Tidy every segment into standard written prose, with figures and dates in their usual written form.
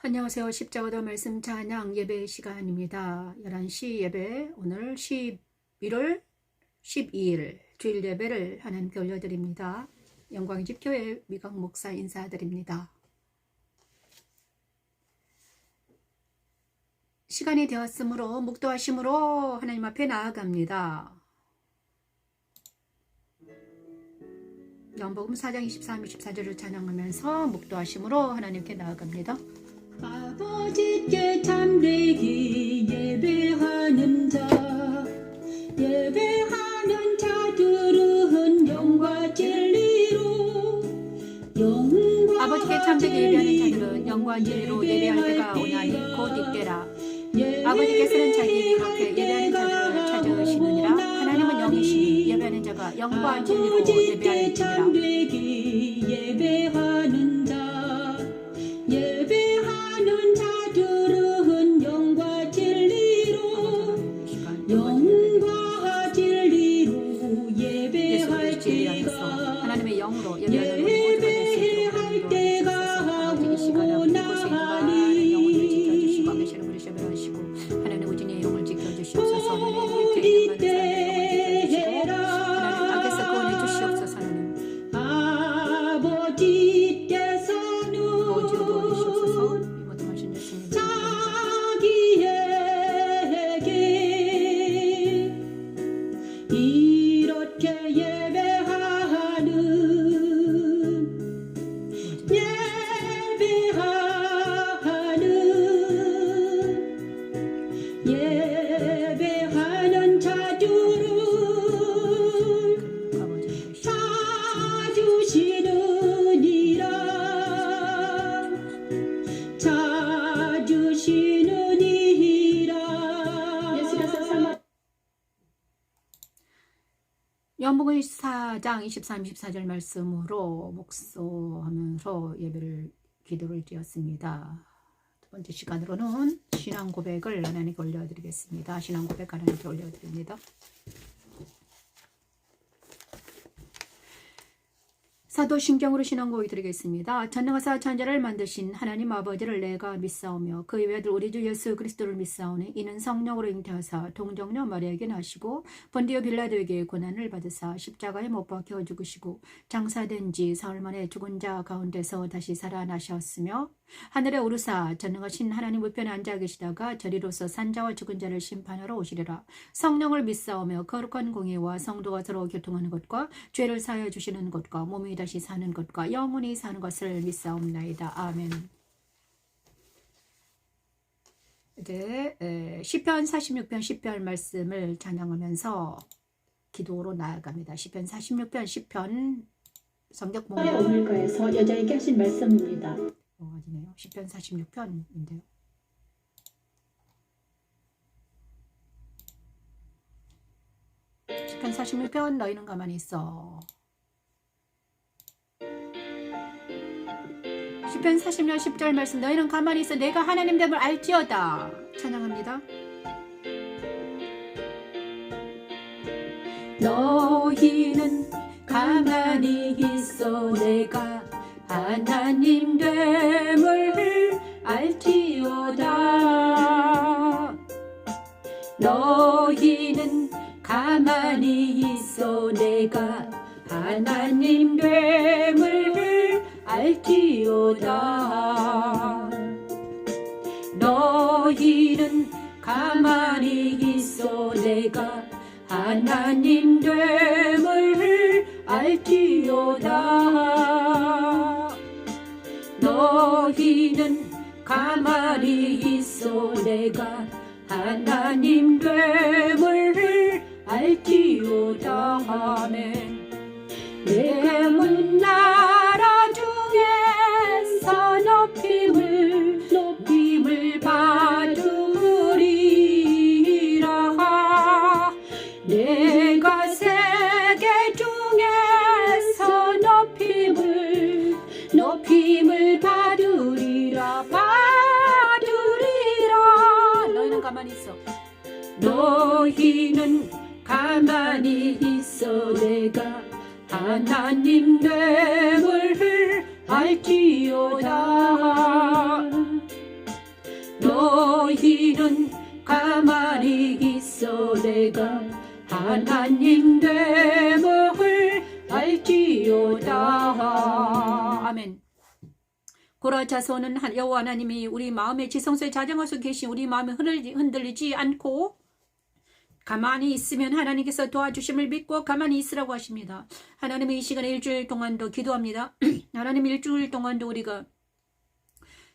안녕하세요. 십자가도 말씀 찬양 예배 시간입니다. 11시 예배, 오늘 11월 12일 주일 예배를 하나님께 올려드립니다. 영광집 교회 미강 목사 인사드립니다. 시간이 되었으므로 묵도하심으로 하나님 앞에 나아갑니다. 요한복음 4장 23, 24절을 찬양하면서 묵도하심으로 하나님께 나아갑니다. 아버지께 참되기 예배하는 자들은 영과 진리로 아버지께 참되게 예배하는 자들은 영과 진리로 예배할 때가 오나니 곧 이때라. 아버지께서는 자기에게 이렇게 예배하는 자들을 찾으시느니라. 하나님은 영이시니 예배하는 자가 영과 진리로 예배하느니라. 예배하는 자들은 영과 진리로 예배할 하나님의 영으로 예배하는 모두가 될 수 있도록 때가 오고 이 시간에 우리 곳에 많은 영혼을 지켜주시고 계시는 분이 예배하시고 하나님 우진의 영을 지켜주시옵소서. 하나님 밑에 있는 많은 사람의 영을 지켜주시고 하나님 밖에서 구원해 주시옵소서. 하나님 아버지 께서는 이렇게 예배하는 자들을 요한복음 4장 23, 24절 말씀으로 목소하면서 예배를 기도를 드렸습니다. 두 번째 시간으로는 신앙 고백을 하나님께 올려드리겠습니다. 신앙 고백 하나님께 올려드립니다. 사도신경으로 신앙 고백 드리겠습니다. 전능하사 천지를 만드신 하나님 아버지를 내가 믿사오며 그의 외아들 우리 주 예수 그리스도를 믿사오니 이는 성령으로 잉태하사 동정녀 마리아에게 나시고 본디오 빌라도에게 고난을 받으사 십자가에 못 박혀 죽으시고 장사된 지 사흘 만에 죽은 자 가운데서 다시 살아나셨으며 하늘에 오르사 전능하신 하나님 우편에 앉아 계시다가 저리로서 산자와 죽은 자를 심판하러 오시리라. 성령을 믿사오며 거룩한 공의와 성도가 서로 교통하는 것과 죄를 사하여 주시는 것과 몸이 다시 사는 것과 영원히 사는 것을 믿사옵나이다. 아멘. 이제 시편 46편 10편 말씀을 찬양하면서 기도로 나아갑니다. 시편 46편 10편 성경 본문 오늘과에서 여자에게 하신 말씀입니다. 어디네요? 시편 46편인데요. 시편 46편 너희는 가만히 있어. 시편 40편 10절 말씀 너희는 가만히 있어 내가 하나님 됨을 알지어다. 찬양합니다. 너희는 가만히 있어 내가 하나님 됨을 알지어다. 너희는 가만히 있어 내가 하나님 됨을 알지어다. 너희는 가만히 있어 내가 하나님 됨을 알지어다. 너희는 가만히 있어 내가 하나님 됨을 알지어다. 아멘. 내 문나라 중에서 높임을 받으리라. 내가 세계 중에서 높임을 받으리라. 너희는 가만히 있어. 너희는 가만히 있어 내가 하나님 됨을 알지어다. 너희는 가만히 있어 내가 하나님 됨을 알지어다. 아멘. 고라 자손은 여호와 하나님이 우리 마음의 지성소에 자정하셔 계신 우리 마음이 흔들리지 않고 가만히 있으면 하나님께서 도와주심을 믿고 가만히 있으라고 하십니다. 하나님의 이 시간에 일주일 동안도 기도합니다. 하나님 일주일 동안도 우리가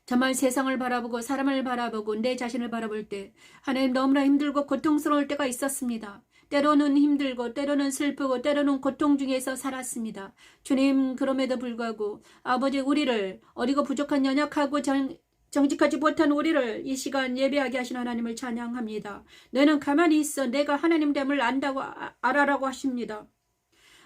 정말 세상을 바라보고 사람을 바라보고 내 자신을 바라볼 때 하나님 너무나 힘들고 고통스러울 때가 있었습니다. 때로는 힘들고 때로는 슬프고 때로는 고통 중에서 살았습니다. 주님, 그럼에도 불구하고 아버지 우리를 어리고 부족한 연약하고 정직하지 못한 우리를 이 시간 예배하게 하신 하나님을 찬양합니다. 너는 가만히 있어 내가 하나님 됨을 안다고 알아라고 하십니다.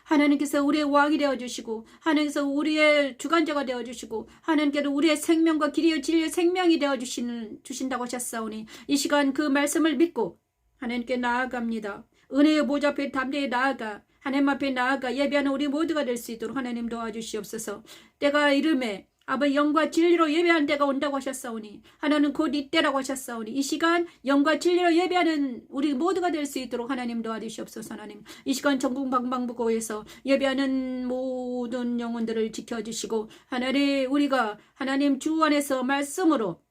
하나님께서 우리의 왕이 되어주시고 하나님께서 우리의 주관자가 되어주시고 하나님께서 우리의 생명과 길이요 진리의 생명이 되어주신다고 하셨사오니 이 시간 그 말씀을 믿고 하나님께 나아갑니다. 은혜의 보좌 앞에 담대히 나아가 하나님 앞에 나아가 예배하는 우리 모두가 될 수 있도록 하나님 도와주시옵소서. 때가 이름에 아버지 영과 진리로 예배하는 때가 온다고 하셨사오니 하나님 곧 이때라고 하셨사오니 이 시간 영과 진리로 예배하는 우리 모두가 될 수 있도록 하나님 도와주시옵소서. 하나님 이 시간 전국 방방부고에서 예배하는 모든 영혼들을 지켜주시고 하나님 우리가 하나님 주 안에서 말씀으로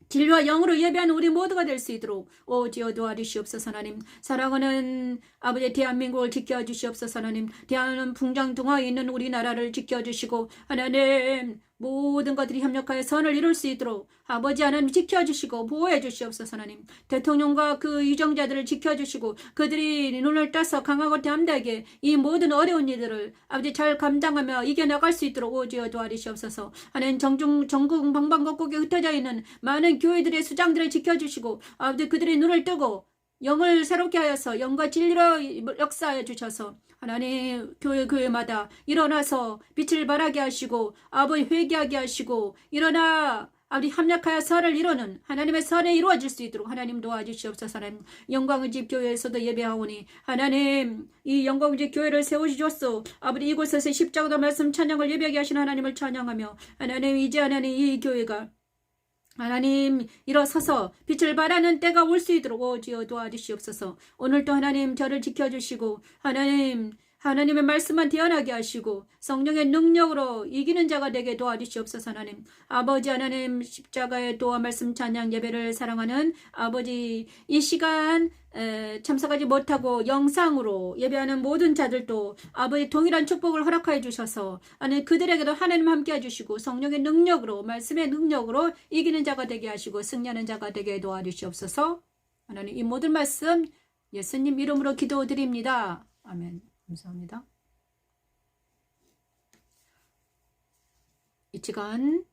진리와 영으로 예배하는 우리 모두가 될 수 있도록 오지어 도와주시옵소서. 하나님 사랑하는 아버지 대한민국을 지켜주시옵소서. 하나님 대한민국 풍장통화에 있는 우리나라를 지켜주시고 하나님 모든 것들이 협력하여 선을 이룰 수 있도록 아버지 하나님 지켜주시고 보호해 주시옵소서. 하나님 대통령과 그 유정자들을 지켜주시고 그들이 눈을 떠서 강하고 담대하게 이 모든 어려운 일들을 아버지 잘 감당하며 이겨나갈 수 있도록 오지어 도와주시옵소서. 하나님 전국 방방곡곡에 흩어져 있는 많은 교회들의 수장들을 지켜주시고 아버지 그들의 눈을 뜨고 영을 새롭게 하여서 영과 진리로 역사하여 주셔서 하나님 교회마다 일어나서 빛을 발하게 하시고 아버지 회개하게 하시고 일어나 아버지 합력하여 선을 이루는 하나님의 선에 이루어질 수 있도록 하나님 도와주시옵소서. 하나님 영광의 집 교회에서도 예배하오니 하나님 이 영광의 집 교회를 세우시옵소서. 아버지 이곳에서 십자가도 말씀 찬양을 예배하게 하신 하나님을 찬양하며 하나님 이제 하나님 이 교회가 하나님 일어서서 빛을 발하는 때가 올 수 있도록 오지어 도와주시옵소서. 오늘도 하나님 저를 지켜주시고 하나님의 말씀만 태어나게 하시고 성령의 능력으로 이기는 자가 되게 도와주시옵소서. 하나님 아버지 하나님 십자가의 도와 말씀 찬양 예배를 사랑하는 아버지 이 시간 참석하지 못하고 영상으로 예배하는 모든 자들도 아버지 동일한 축복을 허락하여 주셔서 아니 그들에게도 하나님 함께 해주시고 성령의 능력으로 말씀의 능력으로 이기는 자가 되게 하시고 승리하는 자가 되게 도와주시옵소서. 하나님 이 모든 말씀 예수님 이름으로 기도드립니다. 아멘. 감사합니다. 이 시간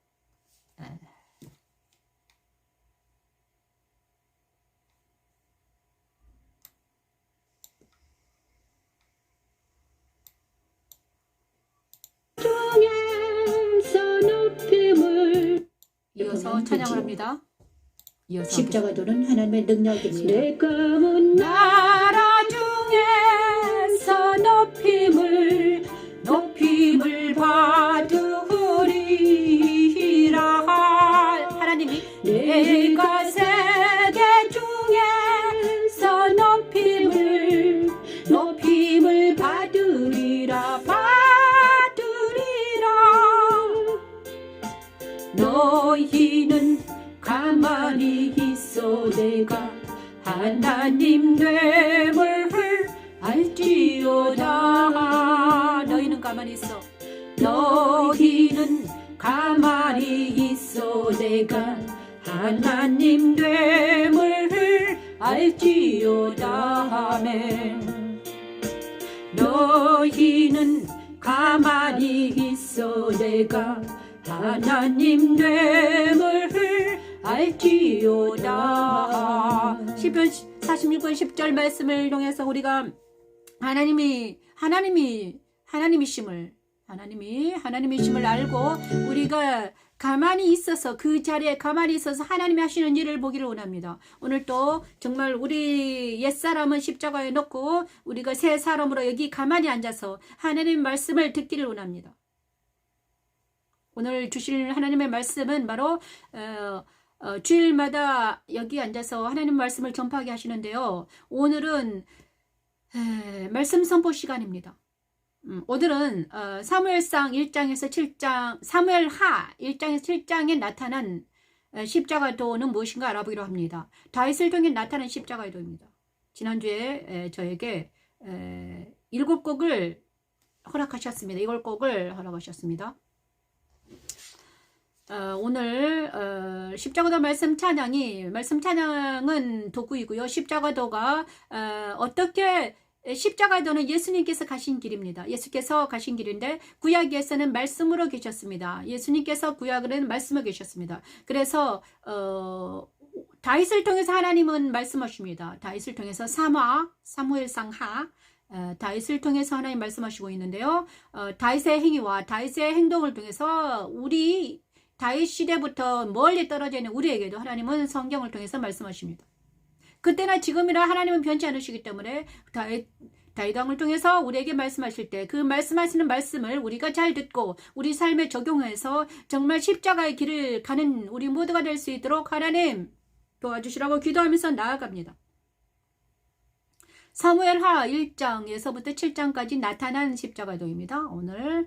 중에서 높임을 이어서 찬양을 합니다. 이어서 십자가도는 하나님의 능력입니다. 내 검은 나라 중에서 높임을 받으리라. 하나님이 내가 세계 중에서 높임을 받으리라. 너희는 가만히 있어 내가 하나님 됨을 알지어다. 너희는 가만히 있어. 너희는 가만히 있어 내가 하나님 됨을 알지어다. 아멘. 너희는 가만히 있어 내가 하나님 됨을 알지어다. 시편 46편 10절 말씀을 통해서 우리가 하나님이심을 알고 우리가 가만히 있어서 그 자리에 가만히 있어서 하나님이 하시는 일을 보기를 원합니다. 오늘 또 정말 우리 옛사람은 십자가에 놓고 우리가 새 사람으로 여기 가만히 앉아서 하나님 말씀을 듣기를 원합니다. 오늘 주실 하나님의 말씀은 바로 주일마다 여기 앉아서 하나님 말씀을 전파하게 하시는데요. 오늘은 말씀 선포 시간입니다. 오늘은 사무엘상 1장에서 7장, 사무엘하 1장에서 7장에 나타난 십자가도는 무엇인가 알아보기로 합니다. 다윗을 통해 나타난 십자가도입니다. 지난주에 저에게 7곡을 허락하셨습니다. 7곡을 허락하셨습니다. 오늘 십자가도 말씀 찬양은 도구이고요. 십자가도가 어떻게 십자가도는 예수님께서 가신 길입니다. 예수께서 가신 길인데 구약에서는 말씀으로 계셨습니다. 예수님께서 구약에는 말씀으로 계셨습니다. 그래서 다윗을 통해서 하나님은 말씀하십니다. 다윗을 통해서 사무엘상하 다윗을 통해서 하나님 말씀하시고 있는데요. 다윗의 행위와 다윗의 행동을 통해서 우리 다윗 시대부터 멀리 떨어져 있는 우리에게도 하나님은 성경을 통해서 말씀하십니다. 그때나 지금이나 하나님은 변치 않으시기 때문에 다윗 왕을 통해서 우리에게 말씀하실 때 그 말씀하시는 말씀을 우리가 잘 듣고 우리 삶에 적용해서 정말 십자가의 길을 가는 우리 모두가 될 수 있도록 하나님 도와주시라고 기도하면서 나아갑니다. 사무엘하 1장에서부터 7장까지 나타난 십자가도입니다. 오늘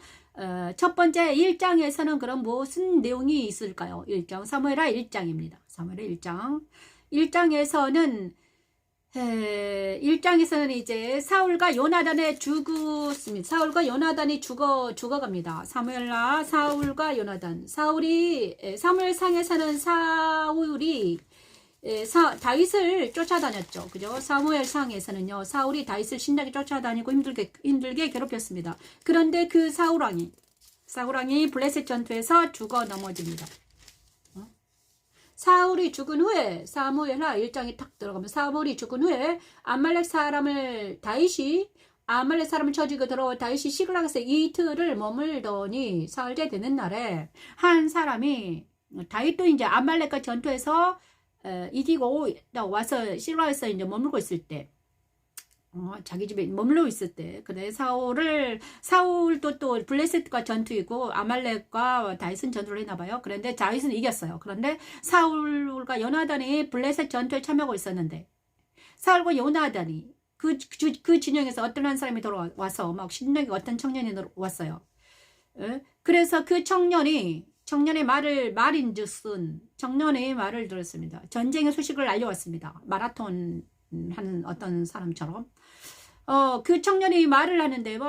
첫 번째 1장에서는 그럼 무슨 내용이 있을까요? 1장 사무엘하 1장입니다. 사무엘하 1장 1장에서는 이제 사울과 요나단이 죽었습니다. 사울과 요나단이 죽어갑니다. 사무엘하 사울과 요나단. 사무엘상에서는 사울이 다윗을 쫓아다녔죠. 그죠? 사무엘상에서는요, 사울이 다윗을 신나게 쫓아다니고 힘들게 괴롭혔습니다. 그런데 그 사울왕이 블레셋 전투에서 죽어 넘어집니다. 사울이 죽은 후에 사무엘하 1장에 탁 들어가면 사울이 죽은 후에 다윗이 아말렉 사람을 쳐주고 들어와 다윗이 시글락에서 이틀을 머물더니 사흘째 되는 날에 한 사람이 다윗도 이제 아말렉과 전투에서 이기고 와서 시글락에서 이제 머물고 있을 때 자기 집에 머물러 있을 때, 그래 사울도 또 블레셋과 전투이고 아말렉과 다윗은 전투를 했나봐요. 그런데 다윗은 이겼어요. 그런데 사울과 요나단이 블레셋 전투에 참여하고 있었는데, 사울과 요나단이 그 진영에서 어떤 한 사람이 돌아와서 막 신나게 어떤 청년이 왔어요. 그래서 그 청년의 말인즉슨 청년의 말을 들었습니다. 전쟁의 소식을 알려왔습니다. 마라톤 한 어떤 사람처럼 그 청년이 말을 하는데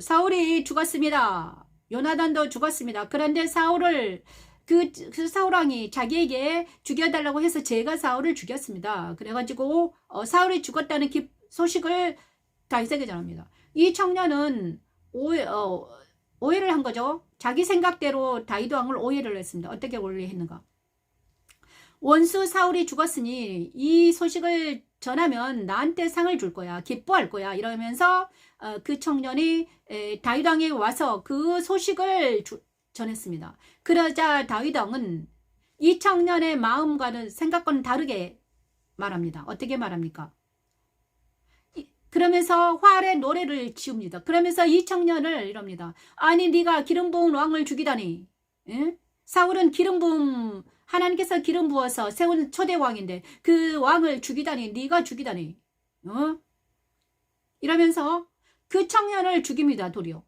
사울이 죽었습니다. 요나단도 죽었습니다. 그런데 사울을 그 사울왕이 자기에게 죽여달라고 해서 제가 사울을 죽였습니다. 그래가지고 사울이 죽었다는 소식을 다윗에게 전합니다. 이 청년은 오해를 한 거죠. 자기 생각대로 다윗 왕을 오해를 했습니다. 어떻게 오해했는가? 원수 사울이 죽었으니 이 소식을 전하면 나한테 상을 줄 거야. 기뻐할 거야. 이러면서 그 청년이 다윗 왕에 와서 그 소식을 전했습니다. 그러자 다윗 왕은 이 청년의 마음과는 생각과는 다르게 말합니다. 어떻게 말합니까? 그러면서 활의 노래를 지웁니다. 그러면서 이 청년을 이럽니다. 아니 네가 기름 부은 왕을 죽이다니. 에? 사울은 하나님께서 기름 부어서 세운 초대 왕인데 그 왕을 죽이다니, 네가 죽이다니. 이러면서 그 청년을 죽입니다. 도리어.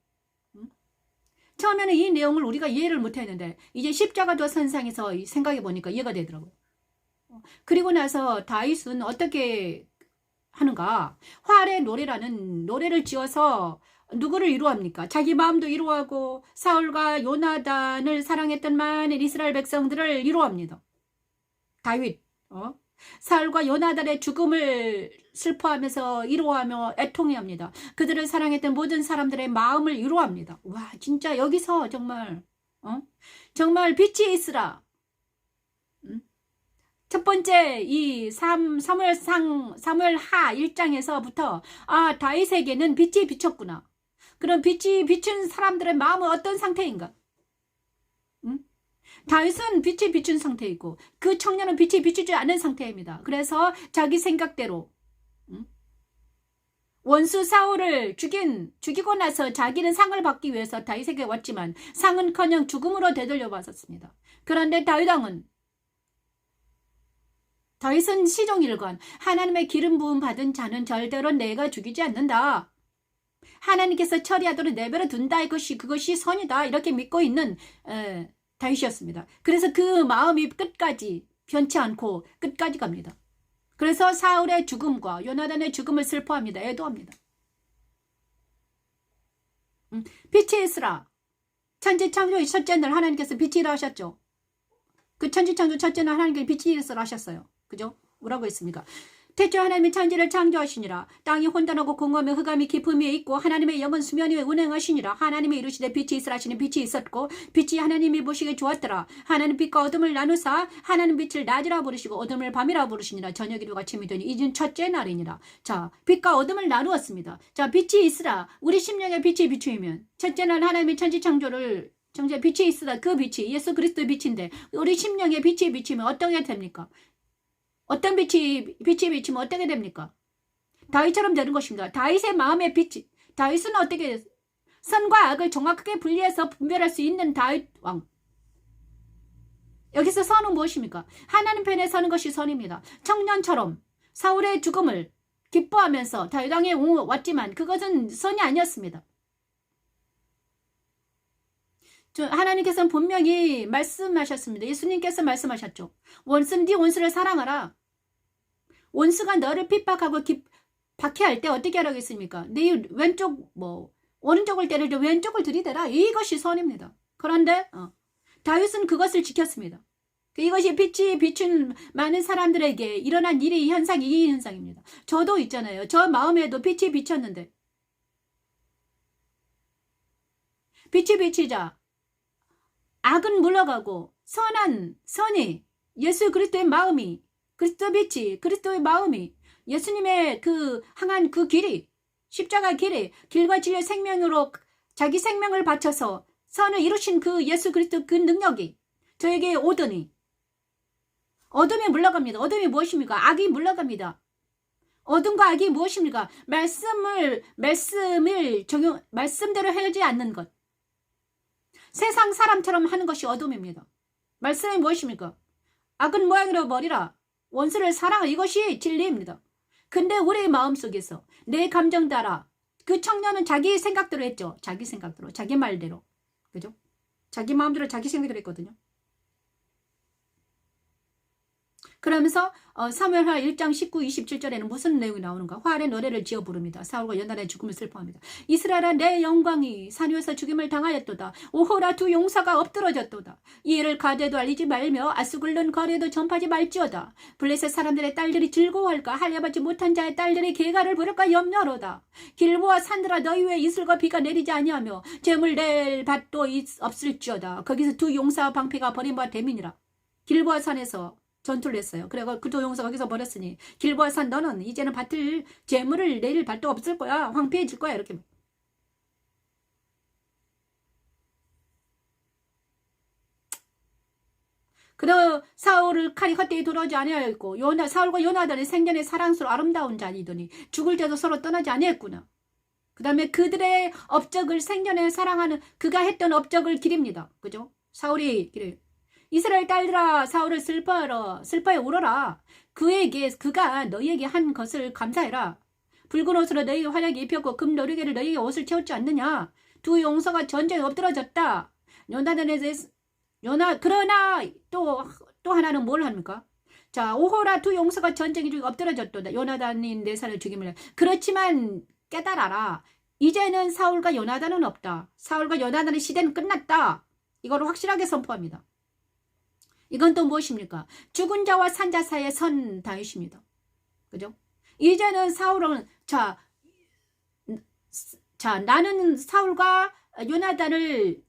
처음에는 이 내용을 우리가 이해를 못했는데 이제 십자가도 선상에서 생각해 보니까 이해가 되더라고요. 그리고 나서 다윗은 어떻게 하는가? 활의 노래라는 노래를 지어서 누구를 위로합니까? 자기 마음도 위로하고 사울과 요나단을 사랑했던 많은 이스라엘 백성들을 위로합니다. 다윗 사울과 요나단의 죽음을 슬퍼하면서 위로하며 애통해합니다. 그들을 사랑했던 모든 사람들의 마음을 위로합니다. 와, 진짜 여기서 정말 빛이 있으라. 첫 번째 이 사무엘하 1장에서부터 다윗에게는 빛이 비쳤구나. 그럼 빛이 비춘 사람들의 마음은 어떤 상태인가? 다윗은 빛이 비춘 상태이고 그 청년은 빛이 비추지 않은 상태입니다. 그래서 자기 생각대로 원수 사울을 죽이고 나서 자기는 상을 받기 위해서 다윗에게 왔지만 상은커녕 죽음으로 되돌려 받았습니다. 그런데 다윗 왕은 다윗은 시종일관 하나님의 기름 부음 받은 자는 절대로 내가 죽이지 않는다. 하나님께서 처리하도록 내버려 둔다. 그것이 선이다. 이렇게 믿고 있는 다윗이었습니다. 그래서 그 마음이 끝까지 변치 않고 끝까지 갑니다. 그래서 사울의 죽음과 요나단의 죽음을 슬퍼합니다. 애도합니다. 빛이 있으라. 천지창조의 첫째 날 하나님께서 빛이 있으라 하셨죠. 그 천지창조 첫째 날 하나님께서 빛이 있으라 하셨어요. 그죠? 뭐라고 했습니까? 태초에 하나님이 천지를 창조하시니라. 땅이 혼돈하고 공허하며 흑암이 깊음이 있고 하나님의 영은 수면 위에 운행하시니라. 하나님이 이루시되 빛이 있으라 하시니 빛이 있었고 빛이 하나님이 보시기에 좋았더라. 하나님 빛과 어둠을 나누사 하나님 빛을 낮이라 부르시고 어둠을 밤이라 부르시니라. 저녁이로 아침이 되니 이젠 첫째 날이니라. 자, 빛과 어둠을 나누었습니다. 자, 빛이 있으라. 우리 심령에 빛이 비추이면 첫째 날 하나님이 천지 창조를 빛이 있으라. 그 빛이 예수 그리스도의 빛인데 우리 심령에 빛이 비추면 어떻게 됩니까? 어떤 빛이 비치면 어떻게 됩니까? 다윗처럼 되는 것입니다. 다윗의 마음의 빛이, 다윗은 어떻게 선과 악을 정확하게 분리해서 분별할 수 있는 다윗 왕. 여기서 선은 무엇입니까? 하나님 편에 서는 것이 선입니다. 청년처럼 사울의 죽음을 기뻐하면서 다윗 왕에 왔지만 그것은 선이 아니었습니다. 하나님께서는 분명히 말씀하셨습니다. 예수님께서 말씀하셨죠. 원수는 네 원수를 사랑하라. 원수가 너를 핍박하고 박해할 때 어떻게 하라고 했습니까? 네 왼쪽 오른쪽을 때릴 때 왼쪽을 들이대라. 이것이 선입니다. 그런데 다윗은 그것을 지켰습니다. 이것이 빛이 비춘 많은 사람들에게 일어난 일이 현상이 이 현상입니다. 저도 있잖아요. 저 마음에도 빛이 비쳤는데 빛이 비치자 악은 물러가고 선이 예수 그리스도의 마음이 그리스도 빛이 그리스도의 마음이 예수님의 그 항한 그 길이 십자가 길이 길과 진리의 생명으로 자기 생명을 바쳐서 선을 이루신 그 예수 그리스도 그 능력이 저에게 오더니 어둠이 물러갑니다. 어둠이 무엇입니까? 악이 물러갑니다. 어둠과 악이 무엇입니까? 말씀대로 하지 않는 것. 세상 사람처럼 하는 것이 어둠입니다. 말씀이 무엇입니까? 악은 모양으로 버리라. 원수를 사랑하. 이것이 진리입니다. 근데 우리 마음속에서 내 감정 따라 그 청년은 자기 생각대로 했죠. 자기 생각대로. 자기 말대로. 그죠? 자기 마음대로 자기 생각대로 했거든요. 그러면서 사무엘하 1장 19, 27절에는 무슨 내용이 나오는가? 화알의 노래를 지어 부릅니다. 사울과 요나단의 죽음을 슬퍼합니다. 이스라엘아 내 영광이 산 위에서 죽임을 당하였도다. 오호라 두 용사가 엎드러졌도다. 이 일을 가데도 알리지 말며 아수글론 거리에도 전파하지 말지어다. 블레셋 사람들의 딸들이 즐거워할까? 할례받지 못한 자의 딸들이 계가를 부를까 염려로다. 길보아 산들아 너희 위에 이슬과 비가 내리지 아니하며 재물 낼 밭도 없을지어다. 거기서 두 용사와 방패가 버림받아 대민이라. 길보아 산에서 전투를 했어요. 그래서 그 두 용사가 거기서 버렸으니 길보아 산 너는 이제는 재물을 내릴 밭도 없을 거야. 황폐해질 거야. 이렇게. 그러 사울을 칼이 헛되이 돌아오지 아니하였고 사울과 요나단의 생전의 사랑스러운 아름다운 자이더니 죽을 때도 서로 떠나지 아니했구나. 그 다음에 그들의 업적을 생전에 사랑하는 그가 했던 업적을 기립니다. 그죠? 사울이 기려요. 이스라엘 딸들아 사울을 슬퍼에 울어라. 그가 너희에게 한 것을 감사해라. 붉은 옷으로 너희에게 활약이 입혔고 금 너리개를 너희에게 옷을 채웠지 않느냐. 두 용서가 전쟁에 엎드러졌다. 그러나 또 하나는 뭘 합니까? 자, 오호라 두 용서가 전쟁에 엎드러졌도다. 요나단이 내 살을 죽임을. 그렇지만 깨달아라. 이제는 사울과 요나단은 없다. 사울과 요나단의 시대는 끝났다. 이거를 확실하게 선포합니다. 이건 또 무엇입니까? 죽은 자와 산 자 사이에 선 다윗입니다. 그죠? 이제는 사울은 나는 사울과 요나단을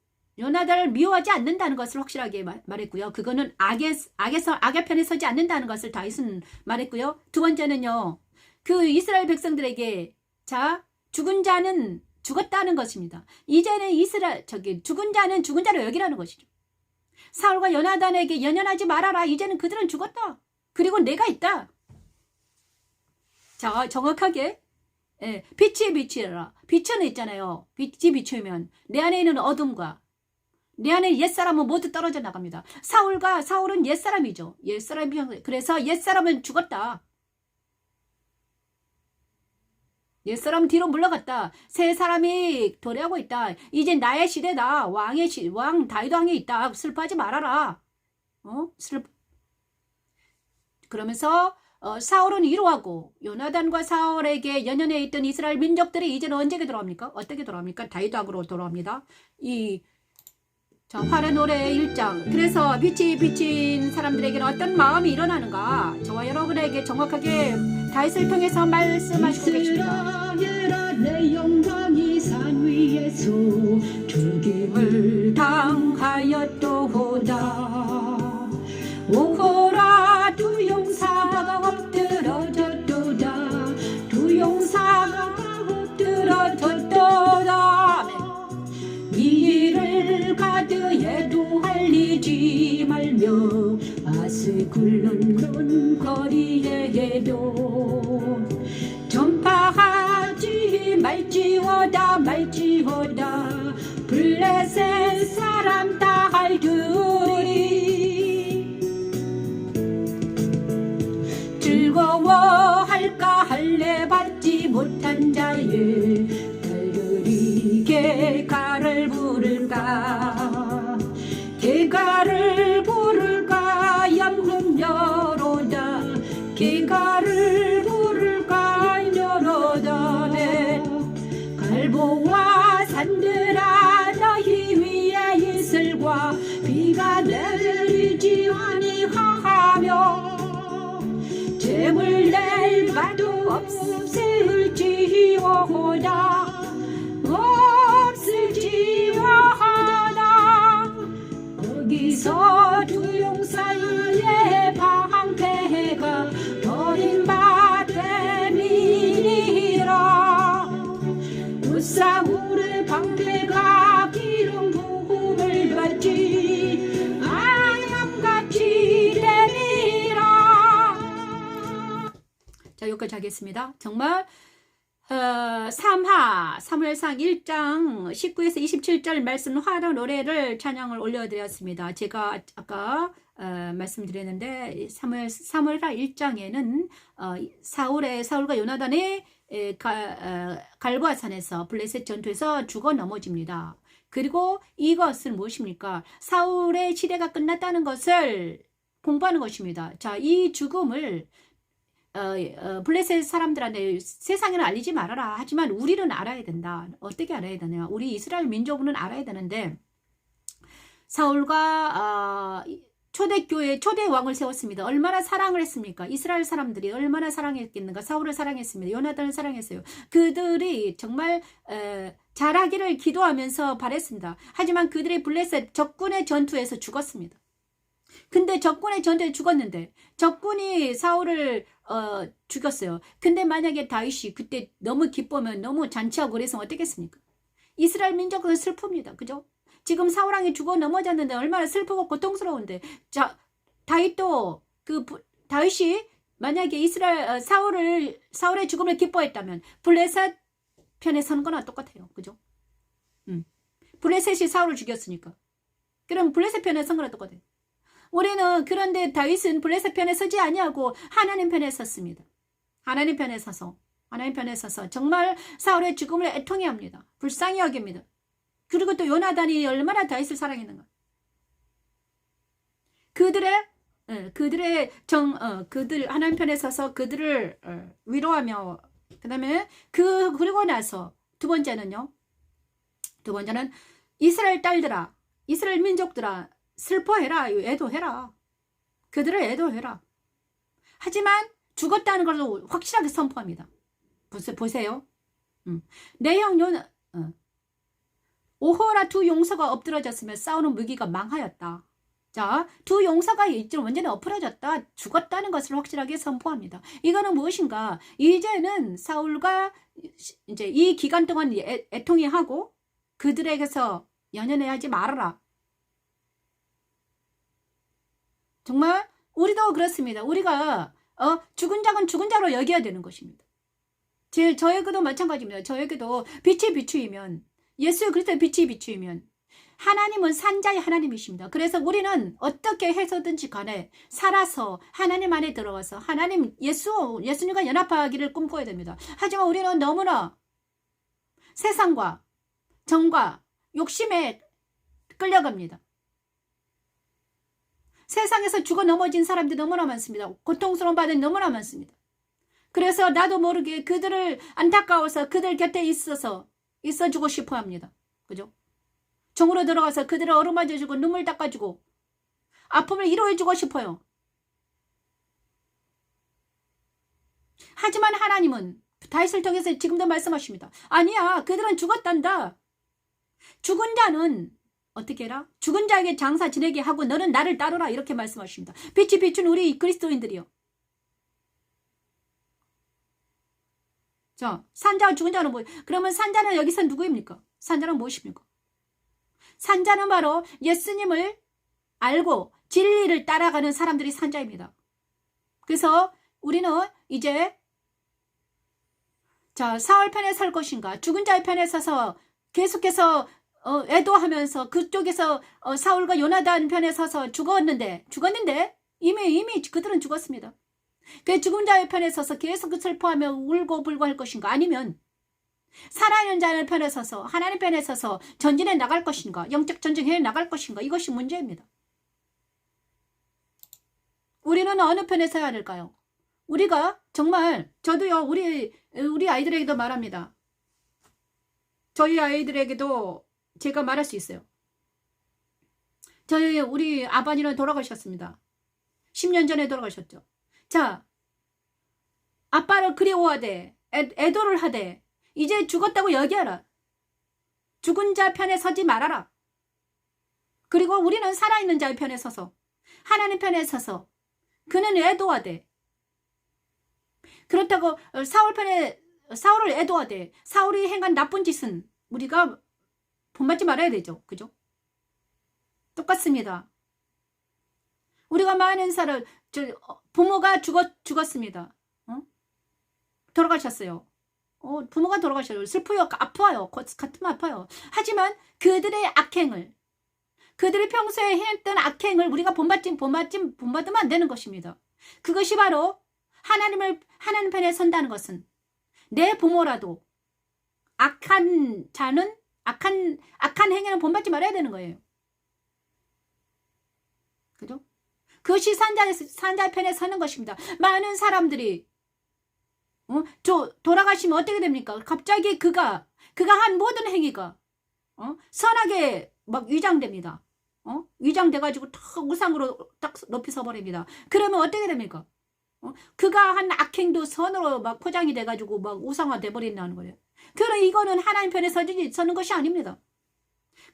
미워하지 않는다는 것을 확실하게 말했고요. 그거는 악의 편에 서지 않는다는 것을 다윗은 말했고요. 두 번째는요. 그 이스라엘 백성들에게 죽은 자는 죽었다는 것입니다. 이제는 죽은 자는 죽은 자로 여기라는 것이죠. 사울과 요나단에게 연연하지 말아라. 이제는 그들은 죽었다. 그리고 내가 있다. 자, 정확하게 빛이 비치라. 빛은 있잖아요. 빛이 비추면 내 안에 있는 어둠과 내 안에 옛사람은 모두 떨어져 나갑니다. 사울은 옛사람이죠. 옛사람이, 그래서 옛사람은 죽었다. 옛사람 뒤로 물러갔다. 새 사람이 도래하고 있다. 이제 나의 시대다. 왕 다윗 왕이 있다. 슬퍼하지 말아라. 그러면서 사울은 위로하고 요나단과 사울에게 연연해 있던 이스라엘 민족들이 이제는 언제 돌아옵니까? 어떻게 돌아옵니까? 다윗 왕으로 돌아옵니다. 자, 활의 노래 1장. 그래서 빛이 비친 사람들에게는 어떤 마음이 일어나는가? 저와 여러분에게 정확하게 다윗을 통해서 말씀하시고 계십니다. 이스라엘아 내 영광이 산 위에서 죽임을 당하였도다. 오호라 두 용사가 엎드러졌도다. 두 용사가 엎드러졌도다. 이 일을 가드에도 알리지 말며 아스 굴른 거리에도 전파하지 말지어다 블레셋 사람 다 알들이 즐거워할까 할례 받지 못한 자의 달들이 개가를 부를까 염흠여로다 개가를 부를까 여로다 내 갈보와 산들아 너희 위에 이슬과 비가 내리지 아니하며 재물 낼 바도 없을지어다 거기서 두 용사의 방패가 버림바 되미니라 우사울의 방패가 기름 부음을 받지 암같이 되리라. 자, 여기까지 하겠습니다. 정말 사무엘상 1장 19에서 27절 말씀 화로 노래를 찬양을 올려드렸습니다. 제가 아까 말씀드렸는데 사무엘상 1장에는 사울과 요나단의 갈보아 산에서 블레셋 전투에서 죽어 넘어집니다. 그리고 이것은 무엇입니까? 사울의 시대가 끝났다는 것을 공부하는 것입니다. 자, 이 죽음을 블레셋 사람들한테 세상에는 알리지 말아라. 하지만 우리는 알아야 된다. 어떻게 알아야 되냐? 우리 이스라엘 민족은 알아야 되는데 사울과 초대교회 초대 왕을 세웠습니다. 얼마나 사랑을 했습니까? 이스라엘 사람들이 얼마나 사랑했겠는가? 사울을 사랑했습니다. 요나단을 사랑했어요. 그들이 정말 잘하기를 기도하면서 바랬습니다. 하지만 그들이 블레셋 적군의 전투에서 죽었습니다. 근데 적군의 전투에 죽었는데 적군이 사울을 죽였어요. 근데 만약에 다윗이 그때 너무 기쁘면 너무 잔치하고 그랬으면 어떻겠습니까? 이스라엘 민족은 슬픕니다. 그죠? 지금 사울왕이 죽어 넘어졌는데 얼마나 슬프고 고통스러운데 자 다윗도 다윗이 만약에 사울의 죽음을 기뻐했다면 블레셋 편에 서는 거나 똑같아요. 그죠? 블레셋이 사울을 죽였으니까 그럼 블레셋 편에 선 거나 똑같아요. 우리는 그런데 다윗은 블레셋 편에 서지 아니하고 하나님 편에 섰습니다. 하나님 편에 서서 정말 사울의 죽음을 애통해 합니다. 불쌍히 여깁니다. 그리고 또 요나단이 얼마나 다윗을 사랑했는가. 그들 하나님 편에 서서 그들을 위로하며 그다음에 그리고 나서 두 번째는 이스라엘 딸들아, 이스라엘 민족들아 슬퍼해라. 애도해라. 그들을 애도해라. 하지만 죽었다는 것을 확실하게 선포합니다. 보세요. 내형 오호라 두 용사가 엎드러졌으며 싸우는 무기가 망하였다. 자, 두 용사가 완전히 엎어졌다. 죽었다는 것을 확실하게 선포합니다. 이거는 무엇인가? 이제는 사울과 이제 이 기간 동안 애통이 하고 그들에게서 연연해하지 말아라. 정말 우리도 그렇습니다. 우리가 죽은 자는 죽은 자로 여겨야 되는 것입니다. 저에게도 마찬가지입니다. 저에게도 빛이 비추이면 예수 그리스도의 빛이 비추이면 하나님은 산자의 하나님이십니다. 그래서 우리는 어떻게 해서든지 간에 살아서 하나님 안에 들어가서 하나님 예수님과 연합하기를 꿈꿔야 됩니다. 하지만 우리는 너무나 세상과 정과 욕심에 끌려갑니다. 세상에서 죽어 넘어진 사람들이 너무나 많습니다. 고통스러운 바들이 너무나 많습니다. 그래서 나도 모르게 그들을 안타까워서 그들 곁에 있어주고 싶어 합니다. 그죠? 정으로 들어가서 그들을 어루만져주고 눈물 닦아주고 아픔을 위로해주고 싶어요. 하지만 하나님은 다윗을 통해서 지금도 말씀하십니다. 아니야, 그들은 죽었단다. 죽은 자는 어떻게 해라? 죽은 자에게 장사 지내게 하고 너는 나를 따르라, 이렇게 말씀하십니다. 빛이 비춘 우리 그리스도인들이요. 자, 산자와 죽은 자는 뭐예요? 그러면 산자는 여기서 누구입니까? 산자는 무엇입니까? 산자는 바로 예수님을 알고 진리를 따라가는 사람들이 산자입니다. 그래서 우리는 이제 자, 사울 편에 설 것인가, 죽은 자의 편에 서서 계속해서 애도하면서 그쪽에서 사울과 요나단 편에 서서 죽었는데 이미 그들은 죽었습니다. 그 죽은 자의 편에 서서 계속 슬퍼하며 울고 불고 할 것인가, 아니면 살아있는 자의 편에 서서 하나님 편에 서서 전진해 나갈 것인가, 영적 전쟁해 나갈 것인가, 이것이 문제입니다. 우리는 어느 편에 서야 할까요? 우리가 정말, 저도요, 우리 아이들에게도 말합니다. 저희 아이들에게도 제가 말할 수 있어요. 우리 아버지는 돌아가셨습니다. 10년 전에 돌아가셨죠. 자, 아빠를 그리워하되 애도를 하되 이제 죽었다고 여기하라. 죽은 자 편에 서지 말아라. 그리고 우리는 살아있는 자의 편에 서서 하나님 편에 서서 그는 애도하되, 그렇다고 사울을 애도하되 사울이 행한 나쁜 짓은 우리가 본받지 말아야 되죠. 그죠? 똑같습니다. 우리가 많은 사람, 부모가 죽었습니다. 돌아가셨어요. 부모가 돌아가셨어요. 슬퍼요. 아파요. 가슴 아파요. 하지만 그들의 악행을, 그들이 평소에 했던 악행을 우리가 본받으면 안 되는 것입니다. 그것이 바로 하나님 편에 선다는 것은 내 부모라도 악한 행위는 본받지 말아야 되는 거예요. 그죠? 그것이 산자의 편에 서는 것입니다. 많은 사람들이 돌아가시면 어떻게 됩니까? 갑자기 그가 한 모든 행위가 선하게 막 위장됩니다. 위장돼가지고 탁 우상으로 딱 높이 서버립니다. 그러면 어떻게 됩니까? 그가 한 악행도 선으로 막 포장이 돼가지고 막 우상화 돼버린다는 거예요. 그러나 이거는 하나님 편에 서는 것이 아닙니다.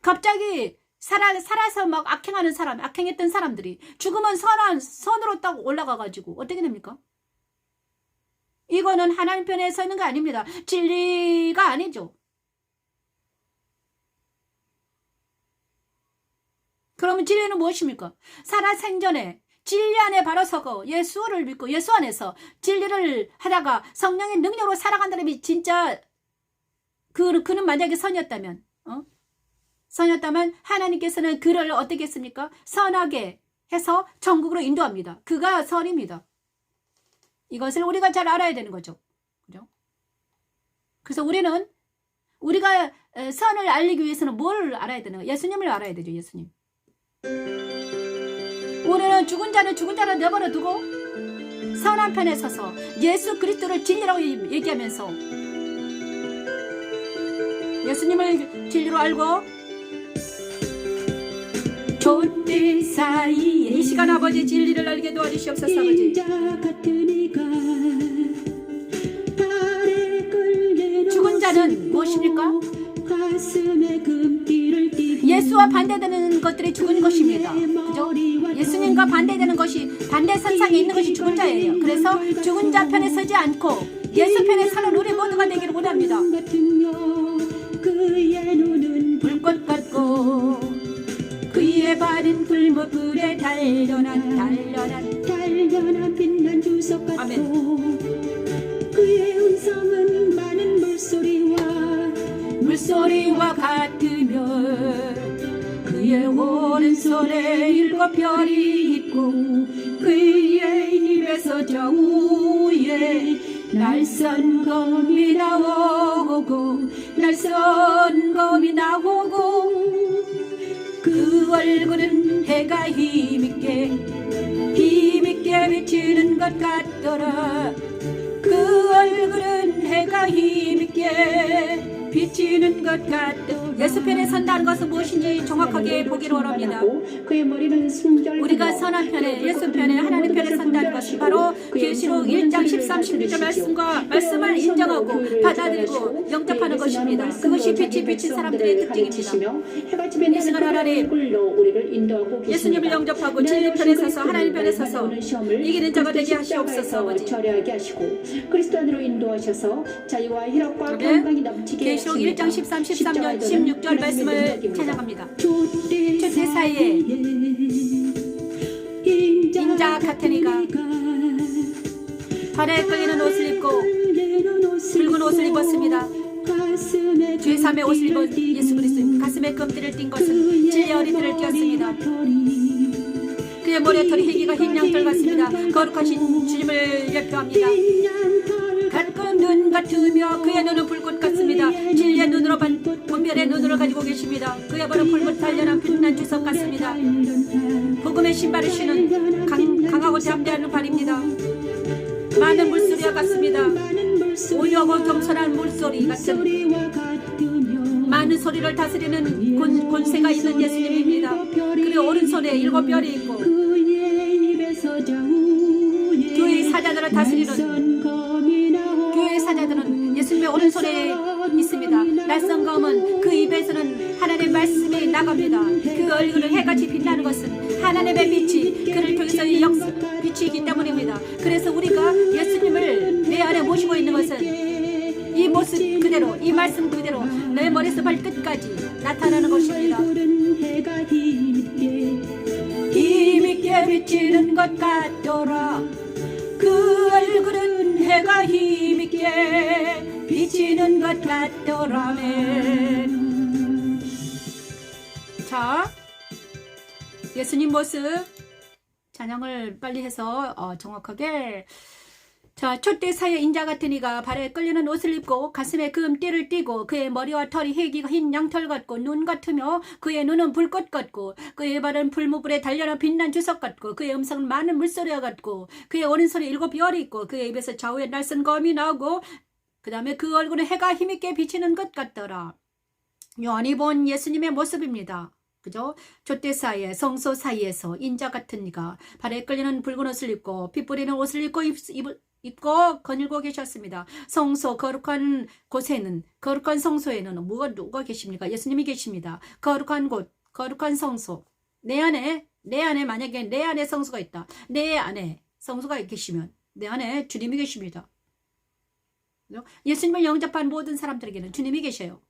갑자기 살아서 막 악행했던 사람들이 죽으면 선으로 딱 올라가가지고 어떻게 됩니까? 이거는 하나님 편에 서는 거 아닙니다. 진리가 아니죠. 그러면 진리는 무엇입니까? 살아생전에 진리 안에 바로 서고 예수를 믿고 예수 안에서 진리를 하다가 성령의 능력으로 살아간다는 게 진짜 그는 만약에 선이었다면 하나님께서는 그를 어떻게 했습니까? 선하게 해서 천국으로 인도합니다. 그가 선입니다. 이것을 우리가 잘 알아야 되는 거죠. 그죠? 그래서 우리가 선을 알리기 위해서는 뭘 알아야 되나? 예수님을 알아야 되죠. 예수님. 우리는 죽은 자를 내버려 두고 선한 편에 서서 예수 그리스도를 진리라고 얘기하면서 예수님을 진리로 알고 촛대 사이에 이 시간 아버지 진리를 알게 도와주시옵소서. 아버지, 죽은 자는 무엇입니까? 예수와 반대되는 것들이 죽은 것입니다. 그죠? 예수님과 반대되는 것이, 반대 선상에 있는 것이 죽은 자예요. 그래서 죽은 자 편에 서지 않고 예수 편에 서는 우리 모두가 되기를 원합니다. 불꽃 같고 그의 발은 불에 단련한 빛난 주석 같고 아멘. 그의 음성은 많은 물소리와 같으며 손에 7 별이 있고 그의 입에서 좌우에 날선 검이 나오고 날선 검이 나오고 그 얼굴은 해가 힘있게 비치는 것 같더라. 그 얼굴은 해가 힘있게 비치는 것 같더라. 예수편에 선다는 것은 무엇인지 정확하게 보기를 원합니다. 그의 머리는 순결 우리가 선한 편에 예수편에 하나님 편에 선다는 것이 바로 계시록 1장 13, 16절 말씀을 인정하고 받아들이고 영접하는 것입니다. 그것이 빛이 비친 사람들의 특징입니다. 이 시간 하나님 예수님을 영접하고 진리 편에 서서 하나님 편에 서서 이기는 자가 되게 하시옵소서. 아버지. 처리하게 하시고 그리스도 안으로 인도하셔서 자유와 희락과 평강이 넘치게 계시록 1장 13, 13절 16절 말씀을 찬양합니다. 초대 사이에 인자 같으니가 발에 끌리는 옷을 입고 붉은 옷을 입었습니다. 주의 삶의 옷을 입은 예수 그리스도 가슴에 금띠를 띈 것은 진리의 허리띠를 띄었습니다. 그의 머리에 털이 희기가 흰 양털 같습니다. 거룩하신 주님을 예표합니다. 가끔 눈 같으며 그의 눈은 불꽃 같습니다. 진리의 눈으로 분별의 눈으로 가지고 계십니다. 그의 발은 불꽃 단련한 빛난 주석 같습니다. 복음의 신발을 신은 강하고 담대한 발입니다. 많은 물소리와 같습니다. 오유하고 겸손한 물소리 같은 많은 소리를 다스리는 권세가 있는 예수님입니다. 그리고 오른손에 7 별이 있고 교회의 사자들을 다스리는 교회의 사자들은 예수님의 오른손에 있습니다. 낯선 검은 그 입에서는 하나님의 말씀이 나갑니다. 그 얼굴은 해같이 빛나는 것은 하나님의 빛이 그를 통해서 빛이기 때문입니다. 그래서 우리가 예수님을 내 안에 모시고 있는 것은 이 모습 그대로 이 말씀 그대로 내 머리에서 발끝까지 나타나는 것입니다. 힘있게 비치는 것 같더라. 그 얼굴은 해가 힘있게 비치는 것 같더라면. 자, 예수님 모습 찬양을 빨리 해서 정확하게. 자, 촛대 사이에 인자 같은 이가 발에 끌리는 옷을 입고 가슴에 금띠를 띠고 그의 머리와 털이 희기가 흰 양털 같고 눈 같으며 그의 눈은 불꽃 같고 그의 발은 풀무불에 달려나 빛난 주석 같고 그의 음성은 많은 물소리와 같고 그의 오른손에 7 별이 있고 그의 입에서 좌우에 날선 검이 나오고 그 다음에 그 얼굴은 해가 힘있게 비치는 것 같더라. 요한이 본 예수님의 모습입니다. 그죠? 촛대 사이에 성소 사이에서 인자 같은 이가 발에 끌리는 붉은 옷을 입고 피 뿌리는 옷을 입고 거닐고 계셨습니다. 성소 거룩한 곳에는 거룩한 성소에는 누가 계십니까? 예수님이 계십니다. 거룩한 곳, 거룩한 성소. 내 안에 만약에 내 안에 성소가 있다. 내 안에 성소가 계시면 내 안에 주님이 계십니다. 예수님을 영접한 모든 사람들에게는 주님이 계셔요.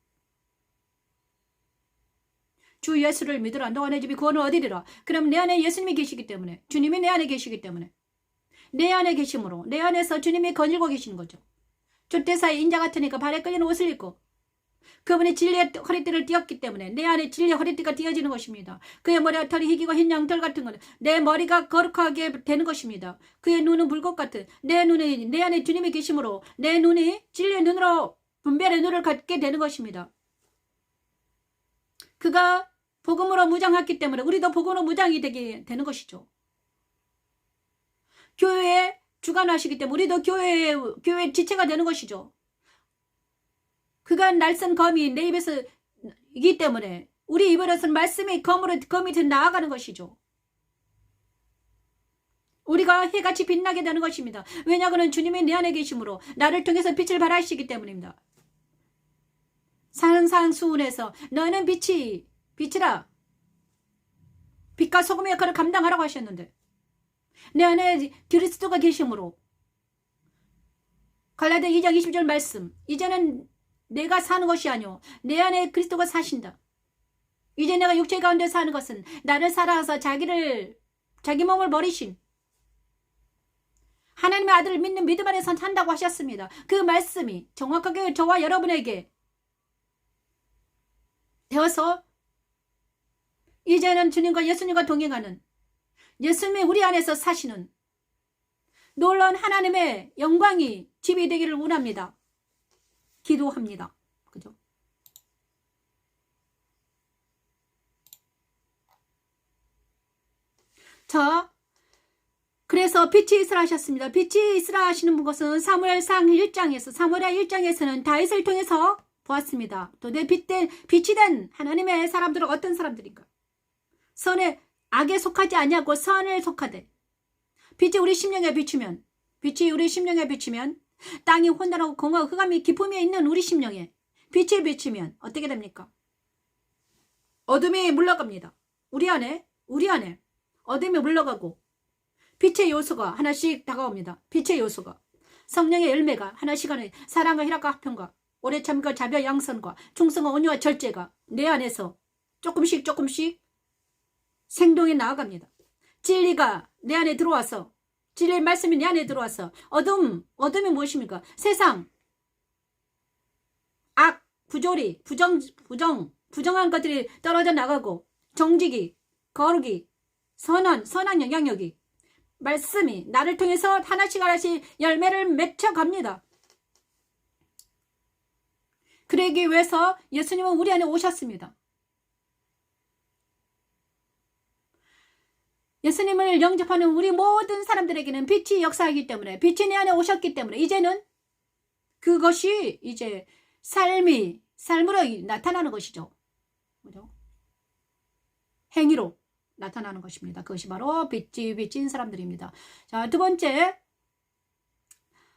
주 예수를 믿으라. 너와 내 집이 구원을 얻으리라. 그럼 내 안에 예수님이 계시기 때문에 주님이 내 안에 계시기 때문에 내 안에 계심으로 내 안에서 주님이 거닐고 계시는 거죠. 촛대 사이 인자 같으니까 발에 끌리는 옷을 입고 그분이 진리의 허리띠를 띄었기 때문에 내 안에 진리의 허리띠가 띄어지는 것입니다. 그의 머리와 털이 희기고 흰 양털 같은 것은 내 머리가 거룩하게 되는 것입니다. 그의 눈은 불꽃 같은 내 안에 주님이 계심으로 내 눈이 진리의 눈으로 분별의 눈을 갖게 되는 것입니다. 그가 복음으로 무장했기 때문에 우리도 복음으로 무장이 되게 되는 것이죠. 교회에 주관하시기 때문에 우리도 교회의 지체가 되는 것이죠. 그가 날선 검이 내 입에서 이기 때문에 우리 입에서는 말씀이 검이 더 나아가는 것이죠. 우리가 해같이 빛나게 되는 것입니다. 왜냐하면 주님이 내 안에 계심으로 나를 통해서 빛을 발하시기 때문입니다. 산상수훈에서 너는 빛이라 빛과 소금의 역할을 감당하라고 하셨는데 내 안에 그리스도가 계심으로 갈라디아 2장 20절 말씀 이제는 내가 사는 것이 아니오 내 안에 그리스도가 사신다. 이제 내가 육체 가운데 사는 것은 나를 살아서 자기 몸을 버리신 하나님의 아들을 믿는 믿음 안에서 산다고 하셨습니다. 그 말씀이 정확하게 저와 여러분에게 되어서 이제는 주님과 예수님과 동행하는, 예수님이 우리 안에서 사시는 놀라운 하나님의 영광이 집이 되기를 원합니다. 기도합니다. 그죠? 자, 그래서 빛이 있으라 하셨습니다. 빛이 있으라 하시는 것은 사무엘상 1장에서는 다윗을 통해서 보았습니다. 또 내 빛이 된 하나님의 사람들은 어떤 사람들인가? 선에, 악에 속하지 아니하고 선에 속하되, 빛이 우리 심령에 비추면, 땅이 혼돈하고 공허하고 흑암이 기품에 있는 우리 심령에 빛이 비추면 어떻게 됩니까? 어둠이 물러갑니다. 우리 안에 어둠이 물러가고 빛의 요소가 하나씩 다가옵니다. 빛의 요소가, 성령의 열매가 하나씩 하나, 사랑과 희락과 화평과 오래 참과 자비와 양선과 충성과 온유와 절제가 내 안에서 조금씩 생동해 나아갑니다. 진리가 내 안에 들어와서, 진리의 말씀이 내 안에 들어와서, 어둠이 무엇입니까? 세상, 악, 부조리, 부정한 것들이 떨어져 나가고, 정직이, 거룩이, 선한 영향력이, 말씀이 나를 통해서 하나씩 열매를 맺혀갑니다. 그러기 위해서 예수님은 우리 안에 오셨습니다. 예수님을 영접하는 우리 모든 사람들에게는 빛이 역사하기 때문에, 빛이 내 안에 오셨기 때문에 이제는 그것이 이제 삶으로 나타나는 것이죠. 그죠? 행위로 나타나는 것입니다. 그것이 바로 빛인 사람들입니다. 자, 두 번째,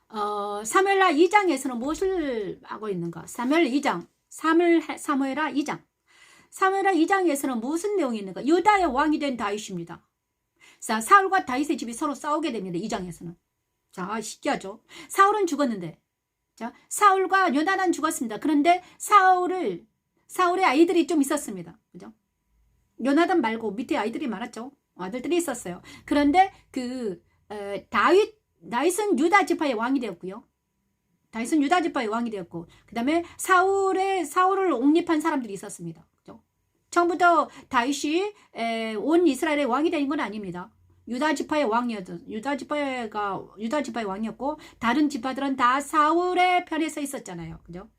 사무엘하 2장에서는 무엇을 하고 있는가? 사무엘하 2장에서는 무슨 내용이 있는가? 유다의 왕이 된 다윗입니다. 자, 사울과 다윗의 집이 서로 싸우게 됩니다. 2장에서는. 자, 신기하죠? 사울은 죽었는데, 자, 사울과 요나단 죽었습니다. 그런데 사울의 아이들이 좀 있었습니다. 그죠? 요나단 말고 밑에 아이들이 많았죠. 아들들이 있었어요. 그런데 다윗은 유다 지파의 왕이 되었고요. 그 다음에 사울을 옹립한 사람들이 있었습니다. 그죠? 처음부터 다윗이 온 이스라엘의 왕이 된 건 아닙니다. 유다 지파의 왕이었고, 다른 지파들은 다 사울의 편에 서 있었잖아요. 그죠?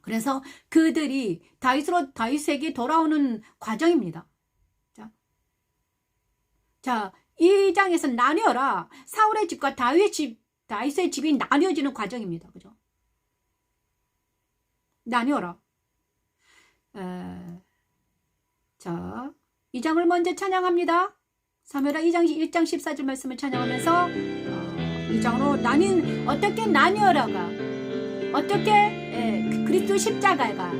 그래서 그들이 다윗에게 돌아오는 과정입니다. 자, 이 장에서 나뉘어라. 사울의 집과 다윗의 집이 나뉘어지는 과정입니다. 그죠? 나뉘어라. 자, 이 장을 먼저 찬양합니다. 사무엘하 1장 14절 말씀을 찬양하면서 이 장으로 어떻게 나뉘어라가, 어떻게 그리스도 십자가가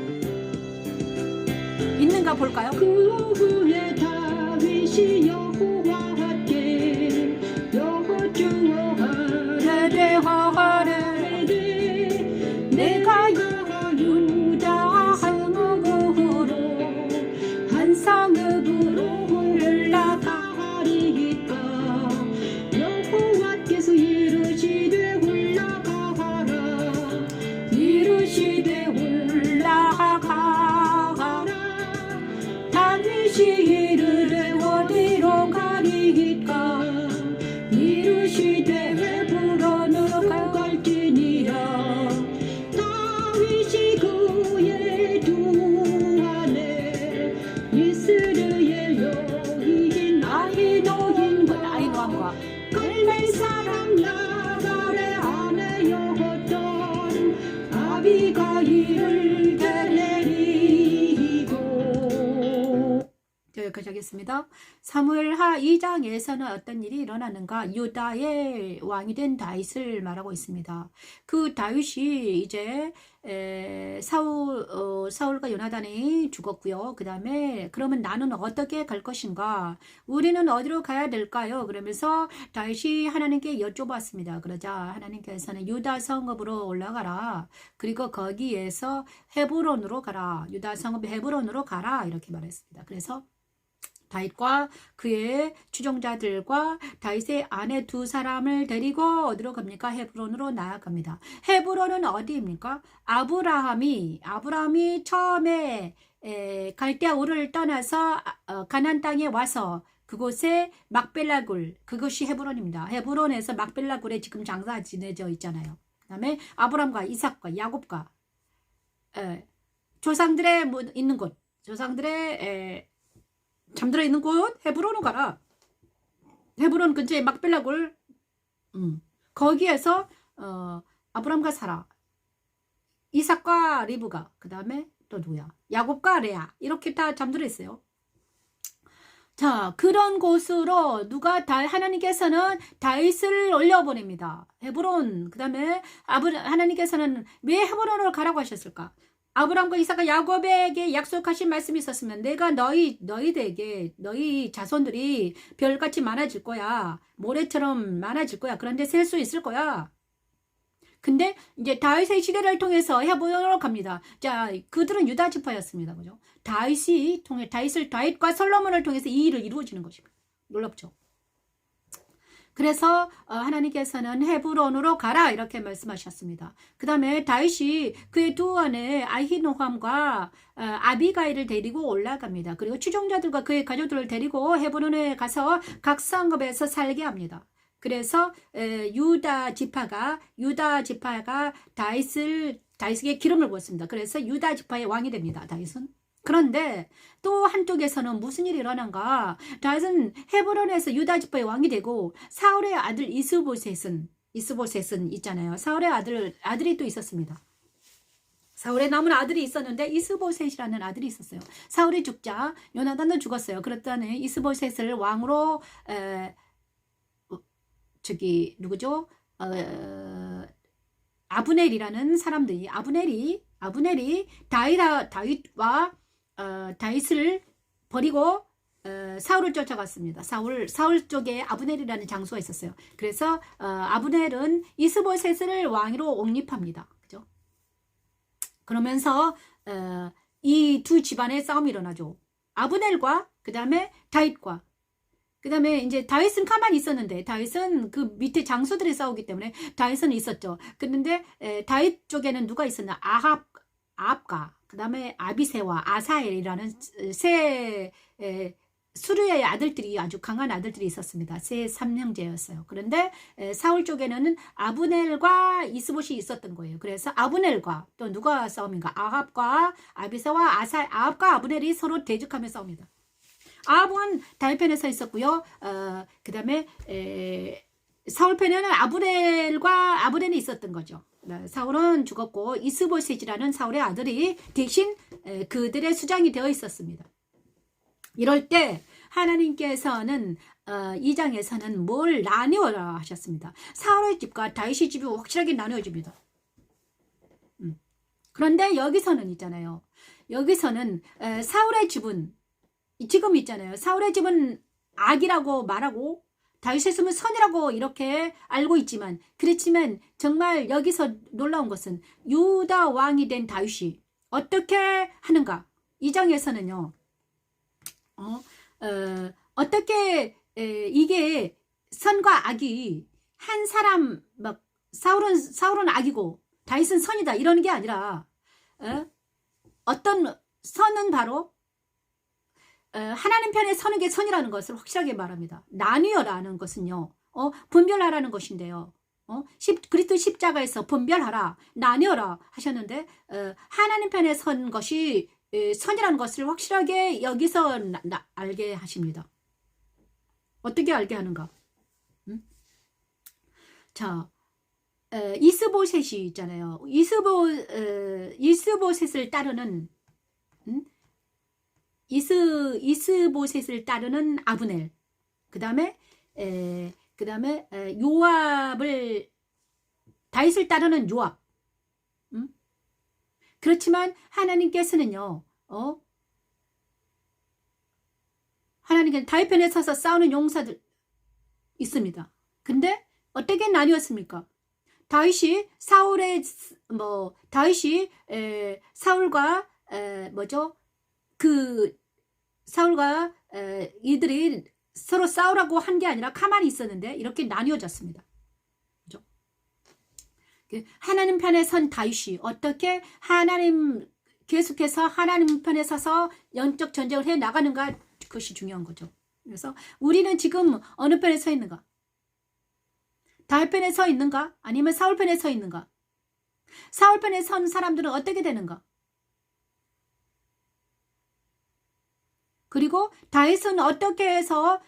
있는가 볼까요? 그 후에 다윗이 여호와께 여호주어하라 대하하되 내가 유다 항목으로 한상읍으로 올라가리까 여호와께서 이르시되 올라가라 다윗이 이르되 어디로 가리까 이르시되 헤브론으로 갈지니라 다윗이 그의 두 아내 이스라엘 여인 아히노함과 갈멜 사람 나발의 아내였던 아비가일을 데리고. 여기까지 하겠습니다. 사무엘하 2장에서는 어떤 일이 일어나는가? 유다의 왕이 된 다윗을 말하고 있습니다. 그 다윗이 이제 사울과 요나단이 죽었고요. 그 다음에 그러면 나는 어떻게 갈 것인가? 우리는 어디로 가야 될까요? 그러면서 다윗이 하나님께 여쭤봤습니다. 그러자 하나님께서는 유다 성읍으로 올라가라. 그리고 거기에서 헤브론으로 가라. 유다 성읍 헤브론으로 가라. 이렇게 말했습니다. 그래서 다윗과 그의 추종자들과 다윗의 아내 두 사람을 데리고 어디로 갑니까? 헤브론으로 나아갑니다. 헤브론은 어디입니까? 아브라함이 처음에 갈대아 우를 떠나서 가나안 땅에 와서 그곳에 막벨라 굴, 그것이 헤브론입니다. 헤브론에서 막벨라 굴에 지금 장사 지내져 있잖아요. 그 다음에 아브람과 이삭과 야곱과 조상들의 있는 곳, 조상들의 잠들어 있는 곳 헤브론으로 가라. 헤브론 근처에 막벨라 굴, 거기에서 아브람과 사라, 이삭과 리브가, 그 다음에 또 누구야? 야곱과 레아, 이렇게 다 잠들어 있어요. 자, 그런 곳으로 하나님께서는 다윗을 올려보냅니다. 헤브론. 그 다음에 하나님께서는 왜 헤브론으로 가라고 하셨을까? 아브람과 이삭과 야곱에게 약속하신 말씀이 있었으면 내가 너희에게 너희 자손들이 별같이 많아질 거야. 모래처럼 많아질 거야. 그런데 셀 수 있을 거야. 근데 이제 다윗의 시대를 통해서 헤브론으로 갑니다. 자, 그들은 유다 지파였습니다. 그죠? 다윗과 솔로몬을 통해서 이 일을 이루어지는 것입니다. 놀랍죠? 그래서 하나님께서는 헤브론으로 가라 이렇게 말씀하셨습니다. 그 다음에 다윗이 그의 두 아내 아히노함과 아비가일을 데리고 올라갑니다. 그리고 추종자들과 그의 가족들을 데리고 헤브론에 가서 각 성읍에서 살게 합니다. 그래서 유다 지파가 다윗에게 기름을 부었습니다. 그래서 유다 지파의 왕이 됩니다. 다윗은. 그런데 또 한쪽에서는 무슨 일이 일어난가? 다윗은 헤브론에서 유다 지파의 왕이 되고 사울의 아들 이스보셋은 있잖아요. 사울의 아들이 또 있었습니다. 사울의 남은 아들이 있었는데 이스보셋이라는 아들이 있었어요. 사울이 죽자 요나단도 죽었어요. 그랬더니 이스보셋을 왕으로 누구죠? 아브넬이라는 사람들이 아브넬이 다윗과 다윗을 버리고 사울을 쫓아갔습니다. 사울 쪽에 아브넬이라는 장소가 있었어요. 그래서 아브넬은 이스보셋을 왕으로 옹립합니다. 그죠? 그러면서 이 두 집안의 싸움이 일어나죠. 아브넬과 그 다음에 다윗과 그 다음에 이제 다윗은 가만히 있었는데 다윗은 그 밑에 장수들이 싸우기 때문에 다윗은 있었죠. 그런데 다윗 쪽에는 누가 있었나? 아합과 그 다음에 아비새와 아사엘이라는 수르의 아들들이 아주 강한 아들들이 있었습니다. 세 삼형제였어요. 그런데 사울 쪽에는 아브넬과 이스봇이 있었던 거예요. 그래서 아브넬과 또 누가 싸움인가? 아합과 아비새와 아합과 아브넬이 서로 대적하며 싸웁니다. 아합은 다윗 편에 서 있었고요. 그 다음에 사울 편에는 아브넬이 있었던 거죠. 사울은 죽었고 이스보셋이라는 사울의 아들이 대신 그들의 수장이 되어 있었습니다. 이럴 때 하나님께서는 2장에서는 뭘 나누어라 하셨습니다. 사울의 집과 다윗의 집이 확실하게 나누어집니다. 그런데 여기서는 있잖아요. 여기서는 사울의 집은 지금 있잖아요. 사울의 집은 악이라고 말하고 다윗의 집은 선이라고 이렇게 알고 있지만 그렇지만 정말 여기서 놀라운 것은 유다 왕이 된 다윗이 어떻게 하는가? 2장에서는요. 어떻게 이게 선과 악이 한 사람 막 사울은 악이고 다윗은 선이다 이러는 게 아니라 어떤 선은 바로 하나님 편에 서는 게 선이라는 것을 확실하게 말합니다. 나뉘어라는 것은요. 분별하라는 것인데요. 그리스도 십자가에서 분별하라, 나뉘어라 하셨는데 하나님 편에 선 것이 선이라는 것을 확실하게 여기서 알게 하십니다. 어떻게 알게 하는가? 자, 이스보셋이 있잖아요. 이스보셋을 따르는 이스보셋을 따르는 아브넬, 그 다음에 다윗을 따르는 요압. 그렇지만 하나님께서는요, 하나님께서는 다윗 편에 서서 싸우는 용사들 있습니다. 근데 어떻게 나뉘었습니까? 다윗이 사울과 사울과 이들이 서로 싸우라고 한 게 아니라 가만히 있었는데 이렇게 나뉘어졌습니다. 그죠? 하나님 편에 선 다윗이 어떻게 하나님 계속해서 하나님 편에 서서 영적 전쟁을 해 나가는가, 그것이 중요한 거죠. 그래서 우리는 지금 어느 편에 서 있는가? 다윗 편에 서 있는가? 아니면 사울 편에 서 있는가? 사울 편에 선 사람들은 어떻게 되는가? 그리고 다윗은 어떻게 해서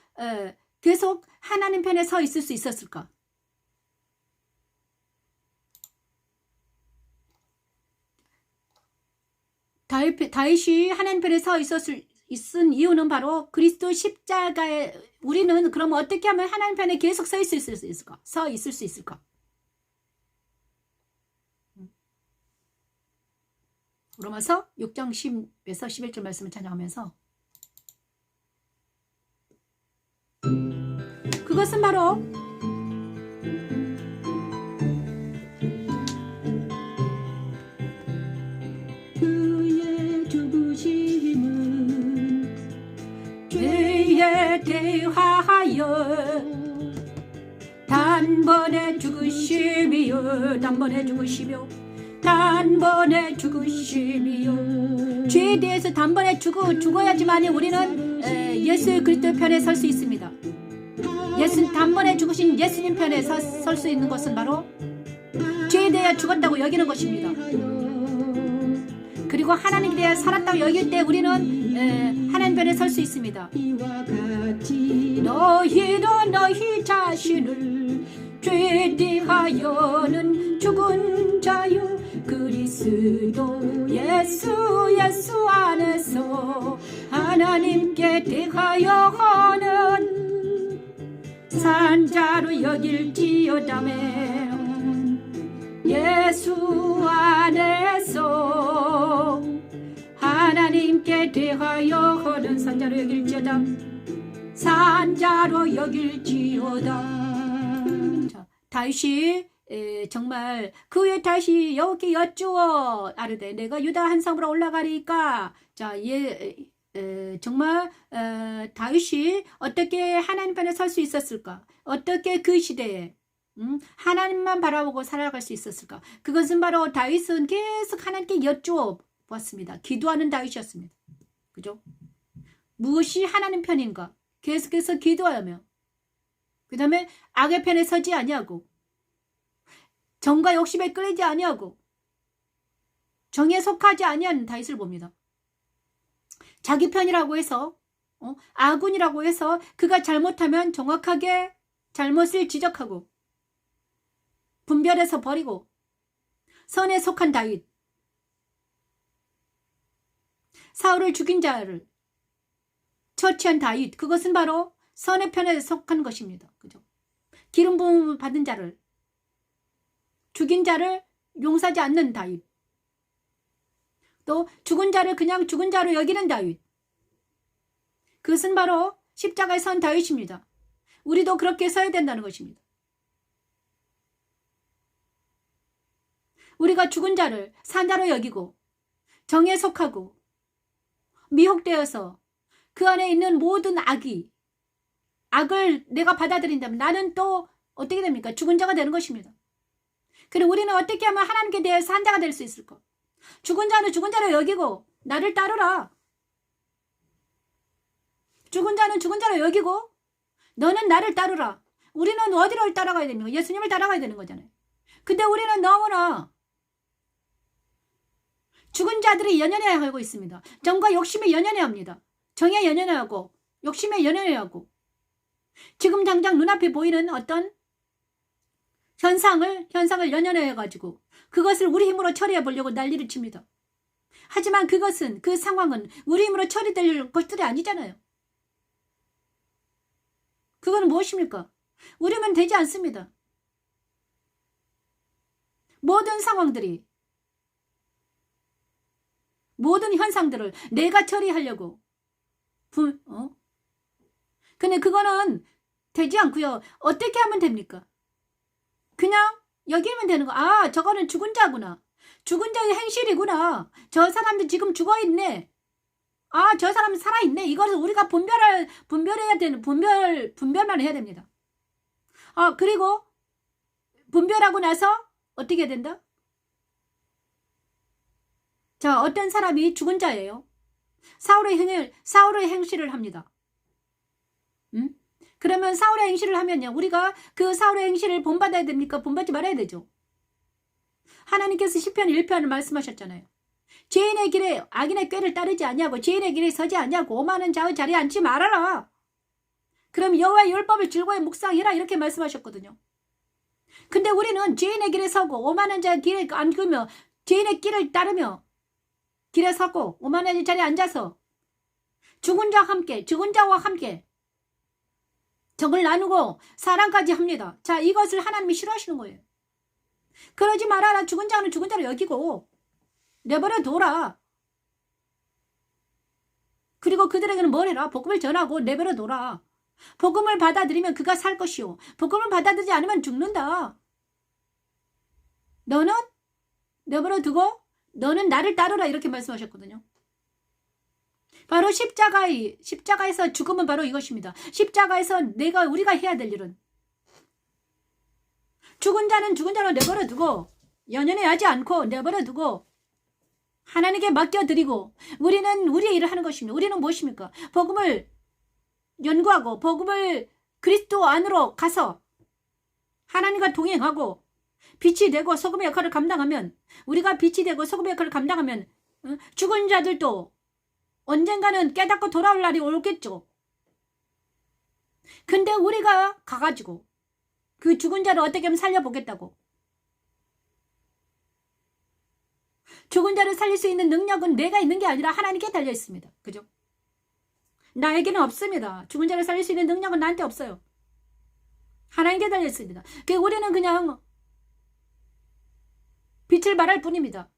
계속 하나님 편에 서 있을 수 있었을까? 다윗이 하나님 편에 서 있은 이유는 바로 그리스도 십자가에, 우리는 그럼 어떻게 하면 하나님 편에 계속 서 있을 수 있을까? 서 있을 수 있을까? 로마서 6장 10에서 11절 말씀을 찬양하면서, 그것은 바로 그의 죽으심은 죄에 대하여 단번에 죽으심이요, 단번에 죽으시며, 단번에 죽으심이요. 죄에 대해서 단번에 죽어야지만 우리는 예수 그리스도 편에 설 수 있습니다. 단번에 죽으신 예수님 편에 설 수 있는 것은 바로 죄에 대해 죽었다고 여기는 것입니다. 그리고 하나님에 대해 살았다고 여길 때 우리는 하나님 편에 설 수 있습니다. 너희도 너희 자신을 죄에 대하여는 죽은 자요, 그리스도 예수 안에서 하나님께 대하여는 산자로 여길지어다매, 예수 안에서 하나님께 대하여는 산자로 여길지어다, 산자로 여길지어다. 자, 다윗이 정말 그 후에 다시 여호와께 여쭈어 아르되 내가 유다 한 성으로 올라가리까. 자, 정말 다윗이 어떻게 하나님 편에 설 수 있었을까? 어떻게 그 시대에 하나님만 바라보고 살아갈 수 있었을까? 그것은 바로 다윗은 계속 하나님께 여쭈어 보았습니다. 기도하는 다윗이었습니다. 그죠? 무엇이 하나님 편인가? 계속해서 기도하며, 그 다음에 악의 편에 서지 아니하고, 정과 욕심에 끌리지 아니하고, 정에 속하지 아니하는 다윗을 봅니다. 자기 편이라고 해서, 아군이라고 해서 그가 잘못하면 정확하게 잘못을 지적하고 분별해서 버리고, 선에 속한 다윗, 사울을 죽인 자를 처치한 다윗, 그것은 바로 선의 편에 속한 것입니다. 그죠? 기름 부음을 받은 자를, 죽인 자를 용서하지 않는 다윗, 또 죽은 자를 그냥 죽은 자로 여기는 다윗, 그것은 바로 십자가에 선 다윗입니다. 우리도 그렇게 서야 된다는 것입니다. 우리가 죽은 자를 산 자로 여기고 정에 속하고 미혹되어서 그 안에 있는 모든 악을 내가 받아들인다면 나는 또 어떻게 됩니까? 죽은 자가 되는 것입니다. 그리고 우리는 어떻게 하면 하나님께 대해서 산 자가 될 수 있을까? 죽은 자는 죽은 자로 여기고 나를 따르라. 죽은 자는 죽은 자로 여기고 너는 나를 따르라. 우리는 어디를 따라가야 됩니까? 예수님을 따라가야 되는 거잖아요. 근데 우리는 너무나 죽은 자들이 연연해하고 있습니다. 정과 욕심에 연연해합니다. 정에 연연해하고 욕심에 연연해하고 지금 당장 눈앞에 보이는 어떤 현상을 연연해가지고 그것을 우리 힘으로 처리해 보려고 난리를 칩니다. 하지만 그 상황은 우리 힘으로 처리될 것들이 아니잖아요. 그거는 무엇입니까? 우리면 되지 않습니다. 모든 상황들이, 모든 현상들을 내가 처리하려고 근데 그거는 되지 않고요. 어떻게 하면 됩니까? 그냥 여기면 되는 거. 아, 저거는 죽은 자구나. 죽은 자의 행실이구나. 저 사람도 지금 죽어있네. 아, 저 사람은 살아있네. 이거를 우리가 분별해야 되는, 분별만 해야 됩니다. 아, 그리고 분별하고 나서 어떻게 해야 된다? 자, 어떤 사람이 죽은 자예요. 사울의 행실을 합니다. 그러면 사울의 행실을 하면요, 우리가 그 사울의 행실을 본받아야 됩니까? 본받지 말아야 되죠. 하나님께서 시편 1편을 말씀하셨잖아요. 죄인의 길에 악인의 꾀를 따르지 아니하고 죄인의 길에 서지 아니하고 오만한 자의 자리에 앉지 말아라. 그럼 여호와의 율법을 즐거이 묵상해라, 이렇게 말씀하셨거든요. 근데 우리는 죄인의 길에 서고 오만한 자의 길에 앉으며 죄인의 길을 따르며 길에 서고 오만한 자의 자리에 앉아서 죽은 자와 함께 정을 나누고 사랑까지 합니다. 자, 이것을 하나님이 싫어하시는 거예요. 그러지 말아라. 죽은 자는 죽은 자로 여기고 내버려 둬라. 그리고 그들에게는 뭘 해라? 복음을 전하고 내버려 둬라. 복음을 받아들이면 그가 살 것이요, 복음을 받아들이지 않으면 죽는다. 너는 내버려 두고 너는 나를 따르라, 이렇게 말씀하셨거든요. 바로 십자가에서 죽음은 바로 이것입니다. 십자가에서 우리가 해야 될 일은 죽은 자는 죽은 자로 내버려 두고 연연해 하지 않고 내버려 두고 하나님께 맡겨드리고 우리는 우리의 일을 하는 것입니다. 우리는 무엇입니까? 복음을 연구하고 복음을 그리스도 안으로 가서 하나님과 동행하고 빛이 되고 소금의 역할을 감당하면, 우리가 빛이 되고 소금의 역할을 감당하면 죽은 자들도 언젠가는 깨닫고 돌아올 날이 오겠죠. 근데 우리가 가가지고 그 죽은 자를 어떻게 하면 살려보겠다고. 죽은 자를 살릴 수 있는 능력은 내가 있는 게 아니라 하나님께 달려 있습니다. 그죠? 나에게는 없습니다. 죽은 자를 살릴 수 있는 능력은 나한테 없어요. 하나님께 달려 있습니다. 우리는 그냥 빛을 발할 뿐입니다.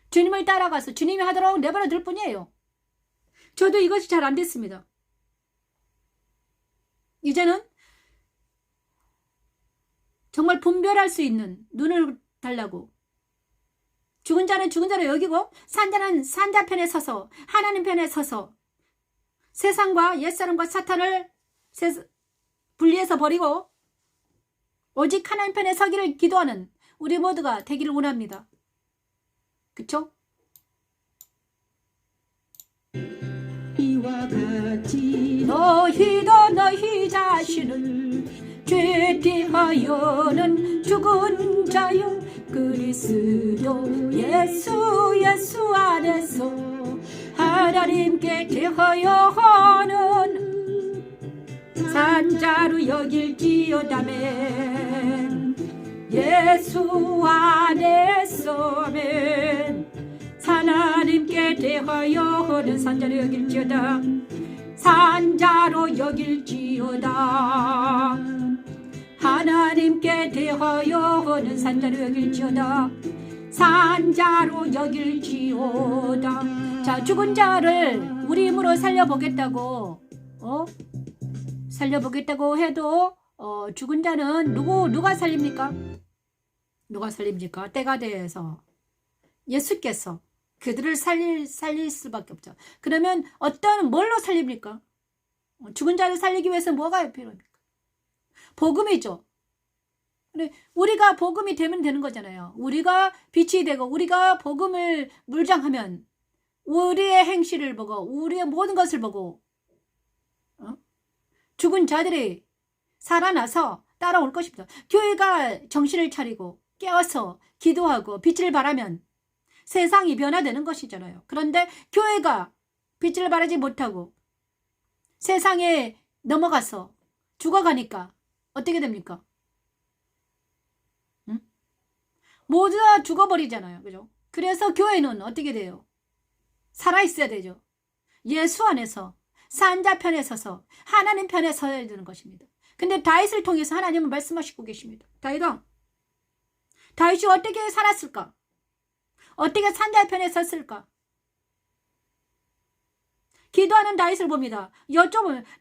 주님을 따라가서 주님이 하도록 내버려 둘 뿐이에요. 저도 이것이 잘 안 됐습니다. 이제는 정말 분별할 수 있는 눈을 달라고, 죽은 자는 죽은 자로 여기고 산자는 산자 편에 서서 하나님 편에 서서 세상과 옛사람과 사탄을 분리해서 버리고 오직 하나님 편에 서기를 기도하는 우리 모두가 되기를 원합니다. 그쵸? 이와 같이 너희도 너희 자신을 죄대하여는 죽은 자요 그리스도 예수 안에서 하나님께 대하여 하는 산자로 여길지어다맨 예수 안에서맨 하나님께 대하여 하는 산자로 여길지어다 산자로 여길지어다 하나님께 대하여 하는 산자로 여길지어다 산자로 여길지어다. 자, 죽은 자를 우리 힘으로 살려보겠다고 살려보겠다고 해도 죽은 자는 누가 살립니까? 누가 살립니까? 때가 돼서 예수께서 그들을 살릴 수밖에 없죠. 그러면 뭘로 살립니까? 죽은 자를 살리기 위해서 뭐가 필요합니까? 복음이죠. 우리가 복음이 되면 되는 거잖아요. 우리가 빛이 되고 우리가 복음을 물장하면 우리의 행실을 보고 우리의 모든 것을 보고 죽은 자들이 살아나서 따라올 것입니다. 교회가 정신을 차리고 깨어서 기도하고 빛을 발하면 세상이 변화되는 것이잖아요. 그런데 교회가 빛을 발하지 못하고 세상에 넘어가서 죽어가니까 어떻게 됩니까? 모두 다 죽어버리잖아요. 그죠? 그래서 교회는 어떻게 돼요? 살아있어야 되죠. 예수 안에서 산자 편에 서서 하나님 편에 서야 되는 것입니다. 근데 다윗을 통해서 하나님은 말씀하시고 계십니다. 다윗이 어떻게 살았을까? 어떻게 산자 편에 섰을까? 기도하는 다윗을 봅니다.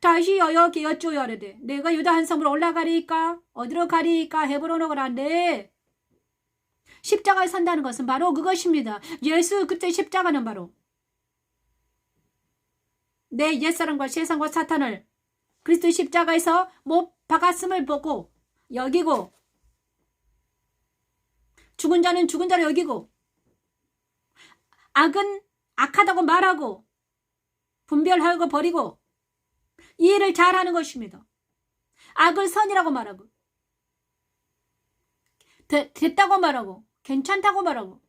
다윗이 여기 여쭈어야되 내가 유다 한 섬으로 올라가리까? 어디로 가리까? 헤브론으로 가라는데 십자가에 선다는 것은 바로 그것입니다. 예수 그때 십자가는 바로 내 옛사람과 세상과 사탄을 그리스도 십자가에서 못 박았음을 보고 여기고 죽은 자는 죽은 자로 여기고 악은 악하다고 말하고 분별하고 버리고 이 일을 잘하는 것입니다. 악을 선이라고 말하고 됐다고 말하고 괜찮다고 말하고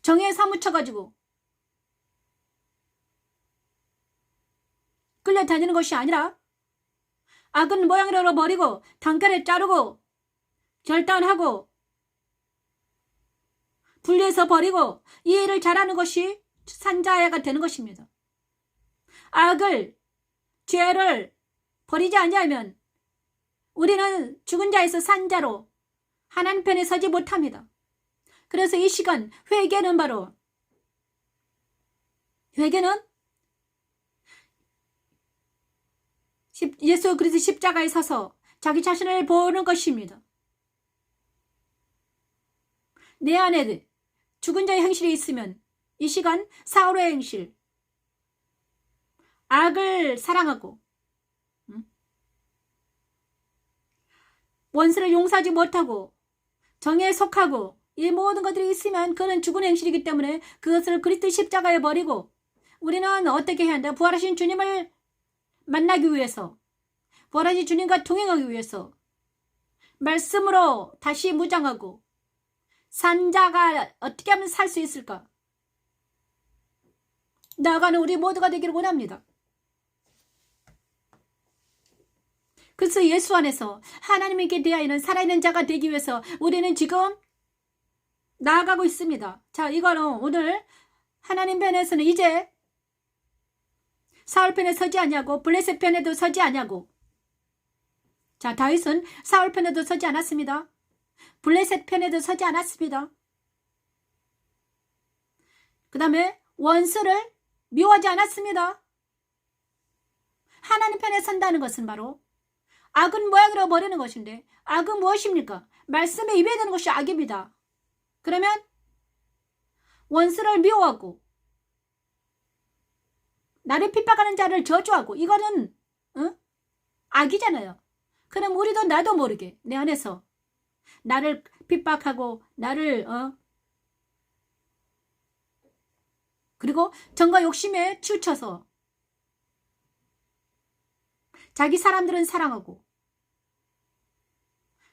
정의에 사무쳐가지고 끌려다니는 것이 아니라 악은 모양으로 버리고 단결에 자르고 절단하고 분리해서 버리고 이 일을 잘하는 것이 산자야가 되는 것입니다. 악을, 죄를 버리지 않으면 우리는 죽은 자에서 산 자로 하나님 편에 서지 못합니다. 그래서 이 시간 회개는 바로 회개는 예수 그리스도 십자가에 서서 자기 자신을 보는 것입니다. 내 안에 죽은 자의 행실이 있으면 이 시간 사울의 행실, 악을 사랑하고 원수를 용서하지 못하고 정에 속하고 이 모든 것들이 있으면 그는 죽은 행실이기 때문에 그것을 그리스도 십자가에 버리고 우리는 어떻게 해야 한다? 부활하신 주님을 만나기 위해서, 부활하신 주님과 동행하기 위해서 말씀으로 다시 무장하고 산자가 어떻게 하면 살 수 있을까? 나아가는 우리 모두가 되기를 원합니다. 그래서 예수 안에서 하나님께 대하여는 살아있는 자가 되기 위해서 우리는 지금 나아가고 있습니다. 자, 이거는 오늘 하나님 편에서는 이제 사울 편에 서지 않냐고, 블레셋 편에도 서지 않냐고. 자, 다윗은 사울 편에도 서지 않았습니다. 블레셋 편에도 서지 않았습니다. 그 다음에 원수를 미워하지 않았습니다. 하나님 편에 선다는 것은 바로 악은 모양으로 버리는 것인데 악은 무엇입니까? 말씀에 입에드는 것이 악입니다. 그러면 원수를 미워하고 나를 핍박하는 자를 저주하고 이거는 악이잖아요. 그럼 우리도 나도 모르게 내 안에서 나를 핍박하고 나를 그리고 정과 욕심에 치우쳐서 자기 사람들은 사랑하고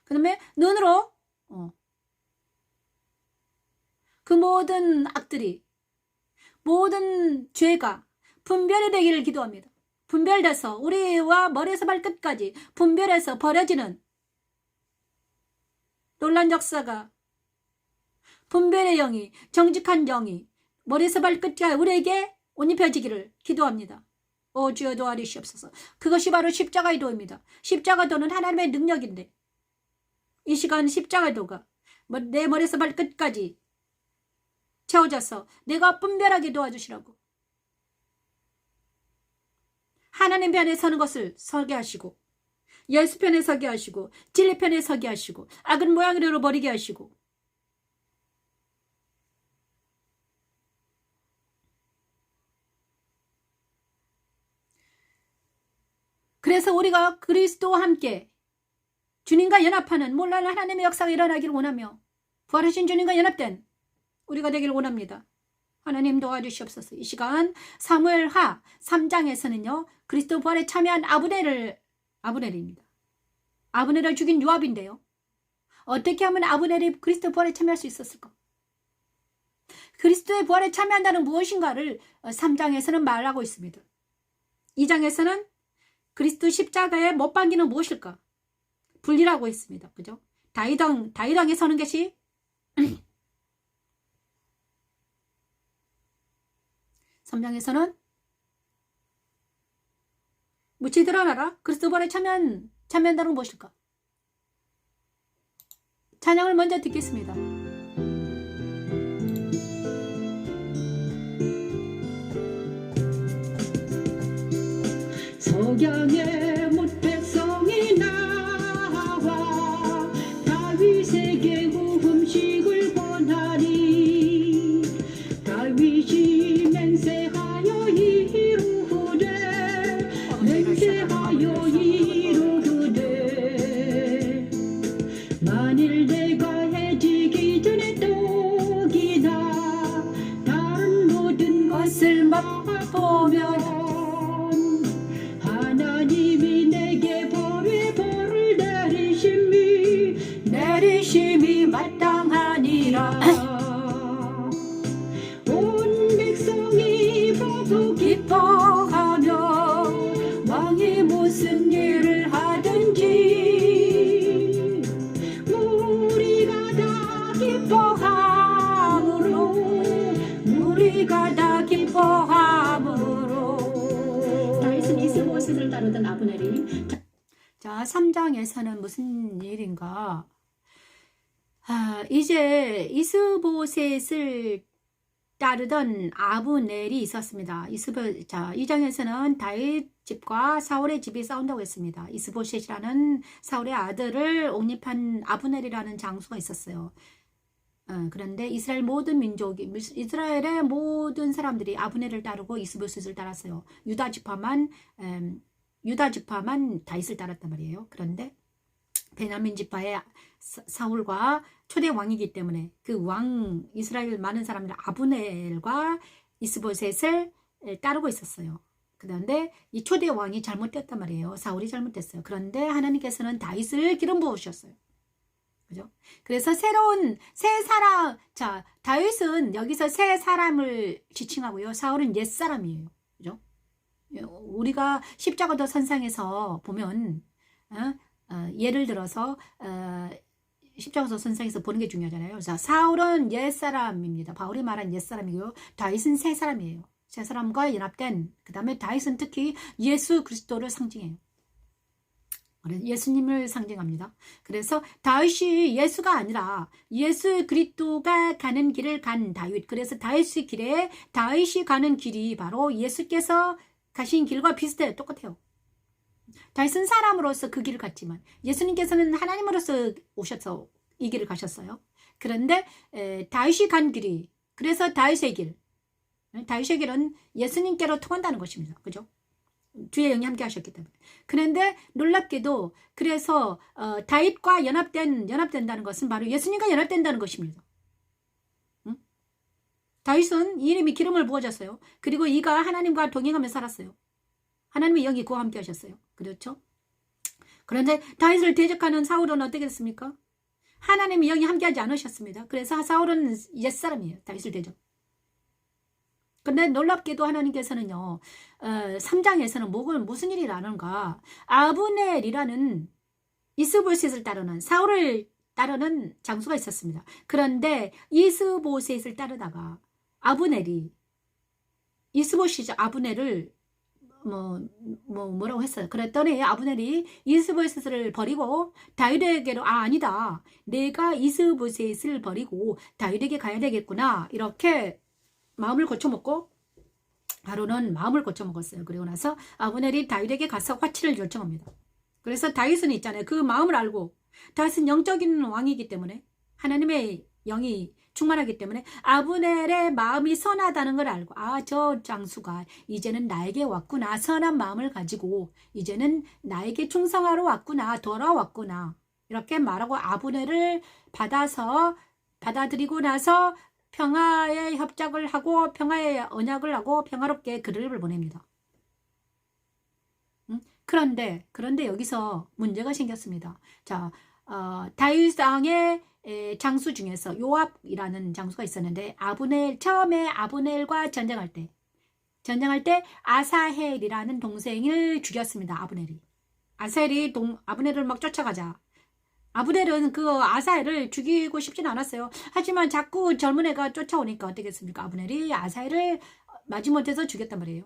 그 다음에 눈으로 그 모든 악들이 모든 죄가 분별이 되기를 기도합니다. 분별돼서 우리와 머리에서 발끝까지 분별해서 버려지는 놀란 역사가 분별의 영이 정직한 영이 머리에서 발끝까지 우리에게 옷 입혀지기를 기도합니다. 오 주여 도와주시옵소서. 그것이 바로 십자가의 도입니다. 십자가 도는 하나님의 능력인데 이 시간 십자가 도가 내 머리에서 발끝까지 채워져서 내가 분별하게 도와주시라고 하나님 편에 서는 것을 서게 하시고 예수 편에 서게 하시고 진리 편에 서게 하시고 악은 모양으로 버리게 하시고 그래서 우리가 그리스도와 함께 주님과 연합하는 몰라는 하나님의 역사가 일어나기를 원하며 부활하신 주님과 연합된 우리가 되기를 원합니다. 하나님 도와주시옵소서. 이 시간 사무엘하 3장에서는요. 그리스도 부활에 참여한 아브넬입니다. 아브넬을 죽인 요압인데요. 어떻게 하면 아브넬이 그리스도 부활에 참여할 수 있었을까? 그리스도의 부활에 참여한다는 무엇인가를 3장에서는 말하고 있습니다. 2장에서는 그리스도 십자가에 못 박기는 무엇일까? 분리라고 했습니다. 그죠? 다윗왕에 서는 것이 3장에서는 묻히 드러나라. 그리스도 부활에 참여한다는 무엇일까? 찬양을 먼저 듣겠습니다. 석양에 못 백성이 나와 다윗에게 후음식을 권하니 다윗이 맹세하여 이루되 만일 내가 해지기 전에 떡이나 하나님이 내게 벌을 내리심이 마땅하니라. 온 백성이 보고 기뻐하며 왕이 무슨 일을 하든지 우리가 다 기뻐함으로 우리가 다 기뻐함으로. 다윗은 이스보셋을 다루던 아브넬이 자, 3장에서는 무슨 일인가? 이제 이스보셋을 따르던 아브넬이 있었습니다. 자, 2장에서는 다윗 집과 사울의 집이 싸운다고 했습니다. 이스보셋이라는 사울의 아들을 옹립한 아브넬이라는 장수가 있었어요. 그런데 이스라엘의 모든 사람들이 아브넬을 따르고 이스보셋을 따랐어요. 유다 지파만 다윗을 따랐단 말이에요. 그런데 베냐민 지파의 사울과 초대 왕이기 때문에 그 왕 이스라엘 많은 사람들 아브넬과 이스보셋을 따르고 있었어요. 그런데 이 초대 왕이 잘못됐단 말이에요. 사울이 잘못됐어요. 그런데 하나님께서는 다윗을 기름 부으셨어요. 그죠? 그래서 새로운 새 사람, 자, 다윗은 여기서 새 사람을 지칭하고요. 사울은 옛 사람이에요. 그죠? 우리가 십자가도 선상에서 보면 예를 들어서 십자가도 선상에서 보는 게 중요하잖아요. 자, 사울은 옛사람입니다. 바울이 말한 옛사람이고요. 다윗은 새 사람이에요. 새 사람과 연합된, 그 다음에 다윗은 특히 예수 그리스도를 상징해요. 예수님을 상징합니다. 그래서 다윗이 예수가 아니라 예수 그리스도가 가는 길을 간 다윗. 그래서 다윗이 가는 길이 바로 예수께서 가신 길과 비슷해요. 똑같아요. 다윗은 사람으로서 그 길을 갔지만 예수님께서는 하나님으로서 오셔서 이 길을 가셨어요. 그런데 다윗이 간 길이, 그래서 다윗의 길은 예수님께로 통한다는 것입니다. 그죠? 주의 영이 함께 하셨기 때문에. 그런데 놀랍게도 그래서 다윗과 연합된다는 것은 바로 예수님과 연합된다는 것입니다. 다윗은 이름이 기름을 부어졌어요. 그리고 이가 하나님과 동행하며 살았어요. 하나님의 영이 그와 함께 하셨어요. 그렇죠? 그런데 다윗을 대적하는 사울은 어떻게 됐습니까? 하나님의 영이 함께하지 않으셨습니다. 그래서 사울은 옛사람이에요. 다윗을 대적. 그런데 놀랍게도 하나님께서는요, 3장에서는 무슨 일이 나는가? 아브넬이라는 이스보셋을 따르는, 사울을 따르는 장수가 있었습니다. 그런데 이스보셋을 따르다가 아브넬을 뭐라고 했어요. 그랬더니 아브넬이 이스보셋을 버리고 다윗에게로, 아니다, 내가 이스보셋을 버리고 다윗에게 가야 되겠구나, 이렇게 마음을 고쳐먹고, 바로는 마음을 고쳐먹었어요. 그리고 나서 아브넬이 다윗에게 가서 화치를 요청합니다. 그래서 다윗은 있잖아요, 그 마음을 알고, 다윗은 영적인 왕이기 때문에 하나님의 영이 충만하기 때문에 아브넬의 마음이 선하다는 걸 알고, 저 장수가 이제는 나에게 왔구나, 선한 마음을 가지고 이제는 나에게 충성하러 왔구나, 돌아왔구나, 이렇게 말하고 아브넬을 받아들이고 나서 평화의 협작을 하고 평화의 언약을 하고 평화롭게 그를 보냅니다. 그런데 여기서 문제가 생겼습니다. 자, 다윗 왕의 장수 중에서 요압이라는 장수가 있었는데, 처음에 아브넬과 전쟁할 때 아사헬이라는 동생을 죽였습니다. 아사헬이 아브넬을 막 쫓아가자, 아브넬은 그 아사헬을 죽이고 싶진 않았어요. 하지만 자꾸 젊은 애가 쫓아오니까 어떻겠습니까? 아브넬이 아사헬을 마지못해서 죽였단 말이에요.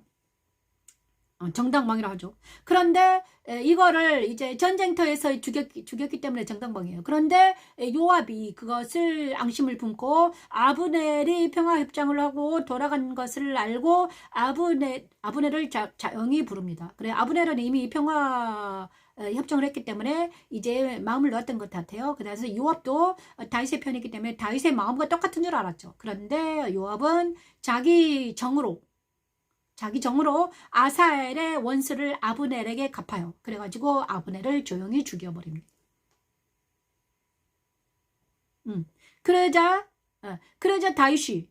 정당방위라 하죠. 그런데 이거를 이제 전쟁터에서 죽였기 때문에 정당방위예요. 그런데 요압이 그것을 앙심을 품고 아브넬이 평화협정을 하고 돌아간 것을 알고 아브넬을 영이 부릅니다. 그래, 아브넬은 이미 평화 협정을 했기 때문에 이제 마음을 놓았던 것 같아요. 그래서 요압도 다윗의 편이기 때문에 다윗의 마음과 똑같은 줄 알았죠. 그런데 요압은 자기 정으로 아사엘의 원수를 아브넬에게 갚아요. 그래가지고 아브넬을 조용히 죽여버립니다. 그러자 다윗이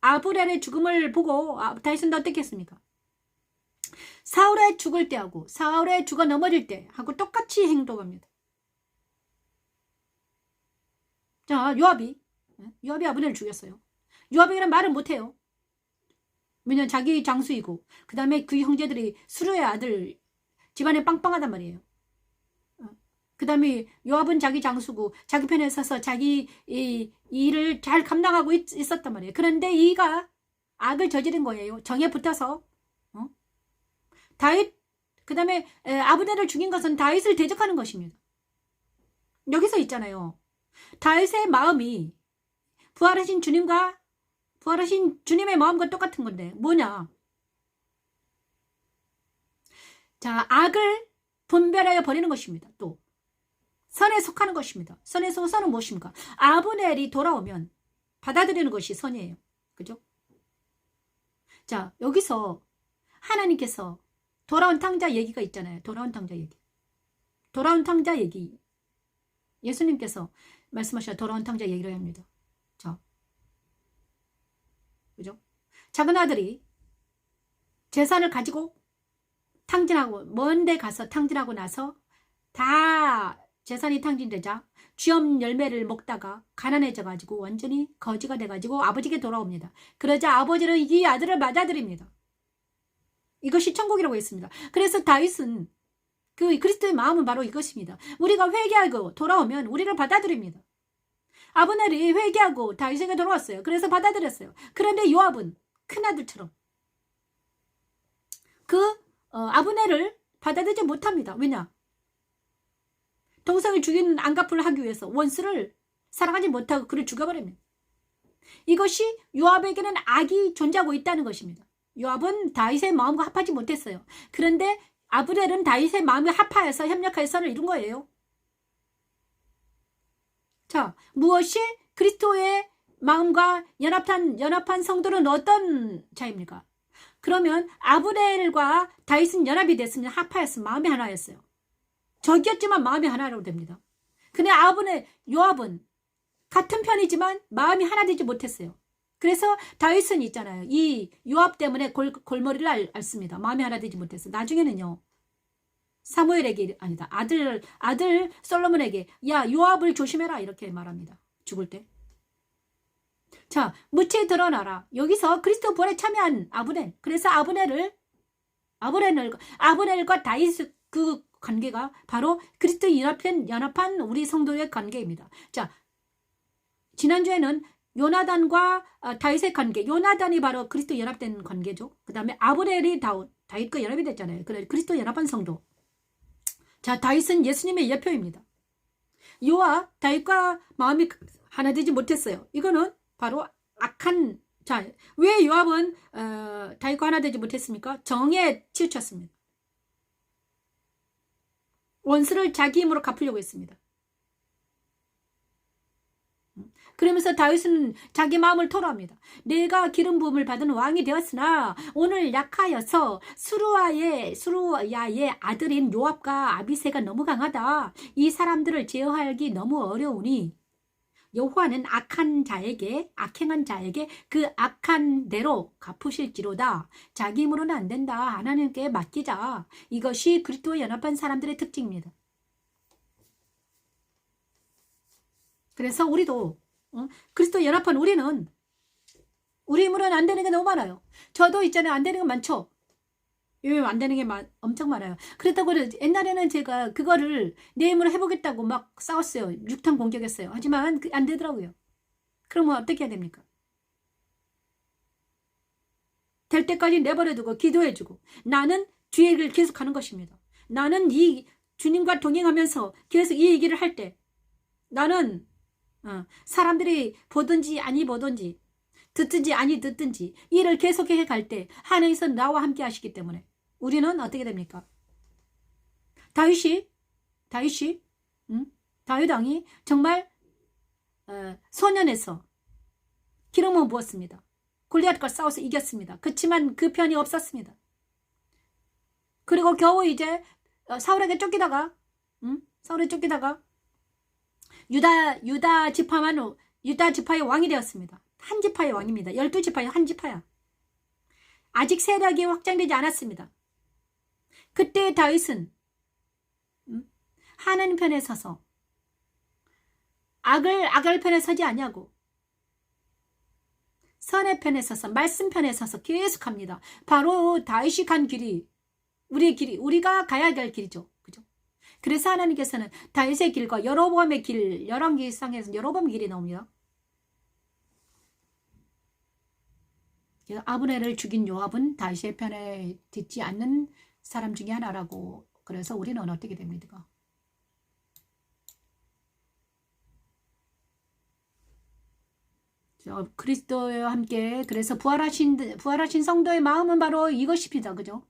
아브넬의 죽음을 보고 다윗은 어떻게 했습니까? 사울의 죽을 때하고 사울의 죽어 넘어질 때하고 똑같이 행동합니다. 자, 요압이 아브넬을 죽였어요. 요압에게는 말을 못해요. 왜냐면 자기 장수이고 그 다음에 그 형제들이 수르의 아들, 집안에 빵빵하단 말이에요. 그 다음에 요압은 자기 장수고 자기 편에 서서 자기 일을 잘 감당하고 있었단 말이에요. 그런데 이가 악을 저지른 거예요. 정에 붙어서. 다윗, 그 다음에 아브넬을 죽인 것은 다윗을 대적하는 것입니다. 여기서 있잖아요. 다윗의 마음이 부활하신 주님의 마음과 똑같은 건데 뭐냐? 자, 악을 분별하여 버리는 것입니다. 또 선에 속하는 것입니다. 선에 속한 선은 무엇입니까? 아브넬이 돌아오면 받아들이는 것이 선이에요. 그죠? 자, 여기서 하나님께서 돌아온 탕자 얘기가 있잖아요. 돌아온 탕자 얘기. 예수님께서 말씀하셔 돌아온 탕자 얘기를 합니다. 자, 그죠? 작은 아들이 재산을 가지고 탕진하고 먼데 가서 탕진하고 나서 다 재산이 탕진되자 쥐엄 열매를 먹다가 가난해져 가지고 완전히 거지가 돼 가지고 아버지께 돌아옵니다. 그러자 아버지는 이 아들을 맞아들입니다. 이것이 천국이라고 했습니다. 그래서 다윗은 그 그리스도의 마음은 바로 이것입니다. 우리가 회개하고 돌아오면 우리를 받아들입니다. 아브넬이 회개하고 다윗에게 돌아왔어요. 그래서 받아들였어요. 그런데 요압은 큰아들처럼 아브넬을 받아들이지 못합니다. 왜냐? 동생을 죽이는 안갚을 하기 위해서 원수를 사랑하지 못하고 그를 죽여버립니다. 이것이 요압에게는 악이 존재하고 있다는 것입니다. 요압은 다윗의 마음과 합하지 못했어요. 그런데 아브넬은 다윗의 마음에 합하여서 협력하여 선을 이룬 거예요. 자, 무엇이 그리스도의 마음과 연합한 성도는 어떤 자입니까? 그러면 아브넬과 다윗은 연합이 됐으면 합하였으면 마음이 하나였어요. 적이었지만 마음이 하나로 됩니다. 근데 요압은 같은 편이지만 마음이 하나 되지 못했어요. 그래서 다윗은 있잖아요. 이 요압 때문에 골머리를 앓습니다. 마음이 하나 되지 못해서. 나중에는요. 사무엘에게 아니다. 아들 솔로몬에게 야 요압을 조심해라 이렇게 말합니다. 죽을 때. 자, 무채 드러나라. 여기서 그리스도 부활에 참여한 아브넬. 그래서 아브넬과 다윗 그 관계가 바로 그리스도 연합한 우리 성도의 관계입니다. 자, 지난주에는 요나단과 다윗의 관계. 요나단이 바로 그리스도 연합된 관계죠. 그 다음에 아브넬이 다윗과 연합이 됐잖아요. 그래 그리스도 연합한 성도. 자, 다윗은 예수님의 예표입니다. 요압 다윗과 마음이 하나 되지 못했어요. 이거는 바로 악한 자, 왜 요압은 다윗과 하나 되지 못했습니까? 정에 치우쳤습니다. 원수를 자기 힘으로 갚으려고 했습니다. 그러면서 다윗은 자기 마음을 토로합니다. 내가 기름 부음을 받은 왕이 되었으나 오늘 약하여서 수루야의 아들인 요압과 아비새가 너무 강하다. 이 사람들을 제어하기 너무 어려우니 여호와는 악행한 자에게 그 악한 대로 갚으실지로다. 자기 힘으로는 안 된다. 하나님께 맡기자. 이것이 그리스도와 연합한 사람들의 특징입니다. 그래서 우리도 그리스도 연합한 우리는 우리 힘으로는 안 되는 게 너무 많아요. 저도 있잖아요. 안 되는 게 많죠. 안 되는 게 엄청 많아요. 그렇다고 옛날에는 제가 그거를 내 힘으로 해보겠다고 막 싸웠어요. 육탄 공격했어요. 하지만 안 되더라고요. 그러면 어떻게 해야 됩니까? 될 때까지 내버려두고 기도해주고 나는 주의 일을 계속하는 것입니다. 나는 이 주님과 동행하면서 계속 이 얘기를 할 때 나는 사람들이 보든지 아니 보든지 듣든지 아니 듣든지 일을 계속해 갈 때 하나님께서 나와 함께 하시기 때문에 우리는 어떻게 됩니까? 다윗 왕이 정말 소년에서 기름을 부었습니다. 골리앗과 싸워서 이겼습니다. 그렇지만 그 편이 없었습니다. 그리고 겨우 이제 사울에게 쫓기다가 유다 지파의 왕이 되었습니다. 한 지파의 왕입니다. 12지파의 한 지파야. 아직 세력이 확장되지 않았습니다. 그때 다윗은 하나님 편에 서서 악을 편에 서지 않냐고 선의 편에 서서 말씀 편에 서서 계속합니다. 바로 다윗이 간 길이 우리의 길이 우리가 가야 될 길이죠. 그죠? 그래서 하나님께서는 다윗의 길과 여로보암의 길 열왕기상에서 여로보암 길이 나옵니다. 아브넬을 죽인 요압은 다윗의 편에 듣지 않는 사람 중에 하나라고. 그래서 우리는 어떻게 됩니까? 그리스도와 함께 그래서 부활하신 성도의 마음은 바로 이것입니다. 그죠?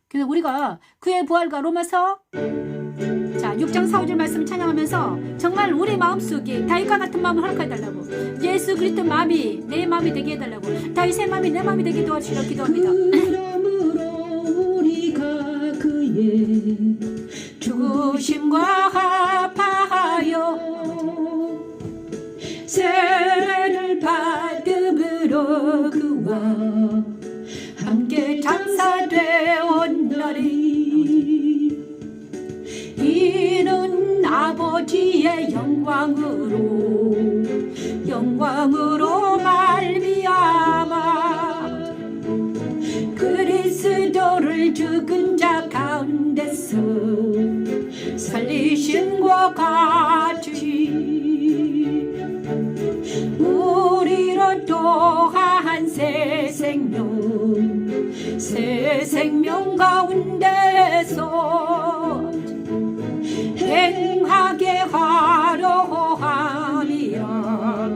그래서 우리가 그의 부활과 로마서 6장 4, 5절 말씀을 찬양하면서 정말 우리 마음속에 다윗과 같은 마음을 허락해달라고 예수 그리스도 마음이 내 마음이 되게 해달라고 다윗의 마음이 내 마음이 되게 도와주시라고 기도합니다. 그러므로 우리가 그의 죽으심과 합하여 세례를 받음으로 그와 함께 장사되었나니 이는 아버지의 영광으로 말미암아 그리스도를 죽은 자 가운데서 살리신과 같이 우리로 또한 새 생명 가운데서 행하게 하려 함이라.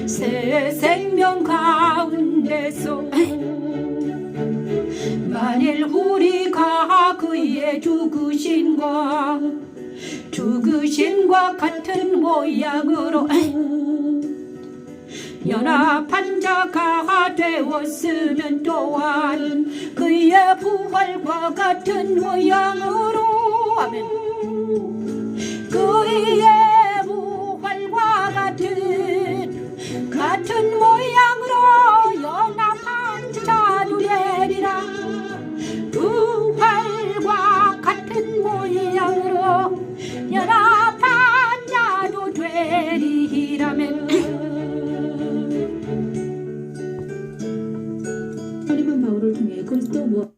새 생명 가운데서 만일 우리가 그의 죽으심과 같은 모양으로 연합한 자가 되었으면 또한 그의 부활과 같은 모양으로 아멘. 그의 부활과 같은 모양으로 연합한 자도 되리라. 부활과 같은 모양으로 연합한 자도 되리라면 하나님은 바울을 통해 그리스도 무엇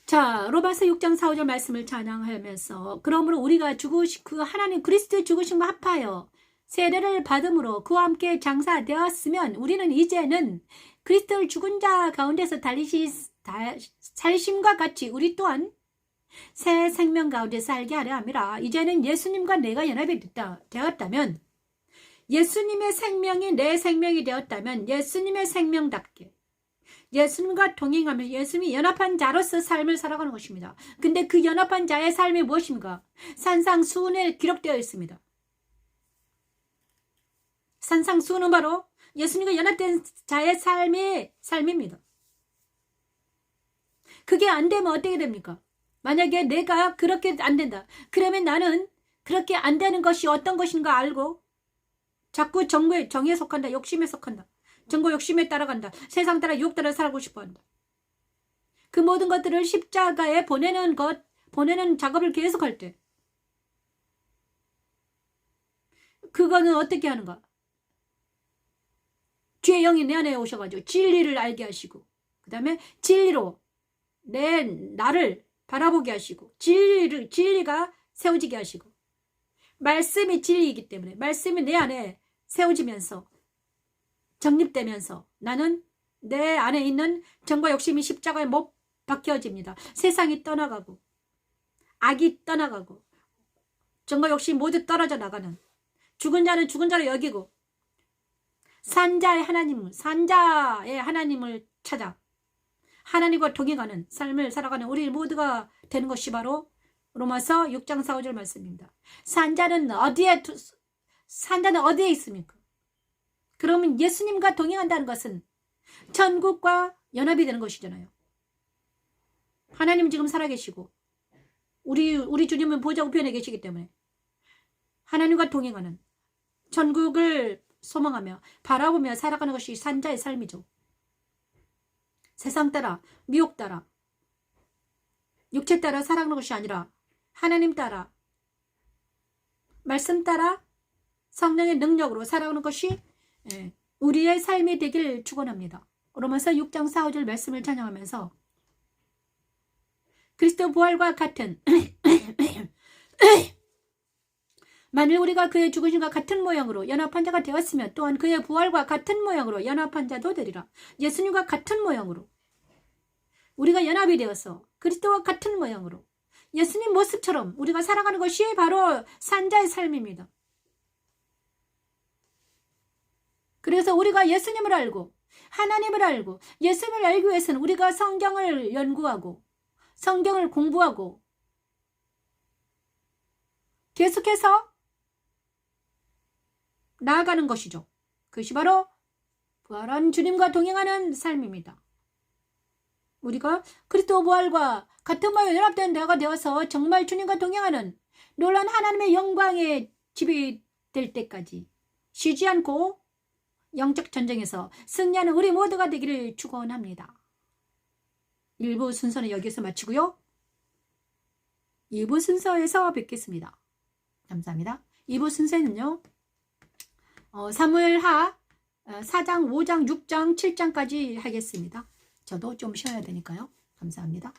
자, 로마서 6장 4, 5절 말씀을 찬양하면서 그러므로 우리가 그 하나님 그리스도의 죽으심과 합하여 세례를 받음으로 그와 함께 장사되었으면 우리는 이제는 그리스도를 죽은 자 가운데서 살심과 같이 우리 또한 새 생명 가운데 살게 하려 함이라. 이제는 예수님과 내가 연합이 되었다면 예수님의 생명이 내 생명이 되었다면 예수님의 생명답게 예수님과 동행하면서 예수님이 연합한 자로서 삶을 살아가는 것입니다. 근데 그 연합한 자의 삶이 무엇입니까? 산상수훈에 기록되어 있습니다. 산상수훈은 바로 예수님과 연합된 자의 삶입니다. 그게 안 되면 어떻게 됩니까? 만약에 내가 그렇게 안 된다. 그러면 나는 그렇게 안 되는 것이 어떤 것인가 알고 자꾸 정에 속한다. 욕심에 속한다. 정보 욕심에 따라간다. 세상 따라 유혹 따라 살고 싶어한다. 그 모든 것들을 십자가에 보내는 작업을 계속할 때 그거는 어떻게 하는가? 주의 영이 내 안에 오셔가지고 진리를 알게 하시고 그 다음에 진리로 나를 바라보게 하시고 진리가 세워지게 하시고 말씀이 진리이기 때문에 말씀이 내 안에 세워지면서 정립되면서 나는 내 안에 있는 정과 욕심이 십자가에 못 박혀집니다. 세상이 떠나가고 악이 떠나가고 정과 욕심이 모두 떨어져 나가는 죽은 자는 죽은 자로 여기고 산자의 하나님을 찾아 하나님과 동행하는 삶을 살아가는 우리 모두가 되는 것이 바로 로마서 6장 4, 5절 말씀입니다. 산자는 어디에 있습니까? 그러면 예수님과 동행한다는 것은 천국과 연합이 되는 것이잖아요. 하나님 지금 살아계시고 우리 주님은 보좌 우편에 계시기 때문에 하나님과 동행하는 천국을 소망하며 바라보며 살아가는 것이 산자의 삶이죠. 세상 따라 미혹 따라 육체 따라 살아가는 것이 아니라 하나님 따라, 말씀 따라 성령의 능력으로 살아가는 것이 우리의 삶이 되길 축원합니다. 로마서 6장 4, 5절 말씀을 찬양하면서 그리스도 부활과 같은 만일 우리가 그의 죽으심과 같은 모양으로 연합한 자가 되었으면 또한 그의 부활과 같은 모양으로 연합한 자도 되리라. 예수님과 같은 모양으로 우리가 연합이 되어서 그리스도와 같은 모양으로 예수님 모습처럼 우리가 살아가는 것이 바로 산자의 삶입니다. 그래서 우리가 예수님을 알고 하나님을 알고 예수님을 알기 위해서는 우리가 성경을 연구하고 성경을 공부하고 계속해서 나아가는 것이죠. 그것이 바로 부활한 주님과 동행하는 삶입니다. 우리가 그리스도 부활과 같은 모양으로 연합된 자가 되어서 정말 주님과 동행하는 놀라운 하나님의 영광의 집이 될 때까지 쉬지 않고 영적 전쟁에서 승리하는 우리 모두가 되기를 축원합니다. 1부 순서는 여기서 마치고요. 2부 순서에서 뵙겠습니다. 감사합니다. 2부 순서는요. 사무엘하 4장, 5장, 6장, 7장까지 하겠습니다. 저도 좀 쉬어야 되니까요. 감사합니다.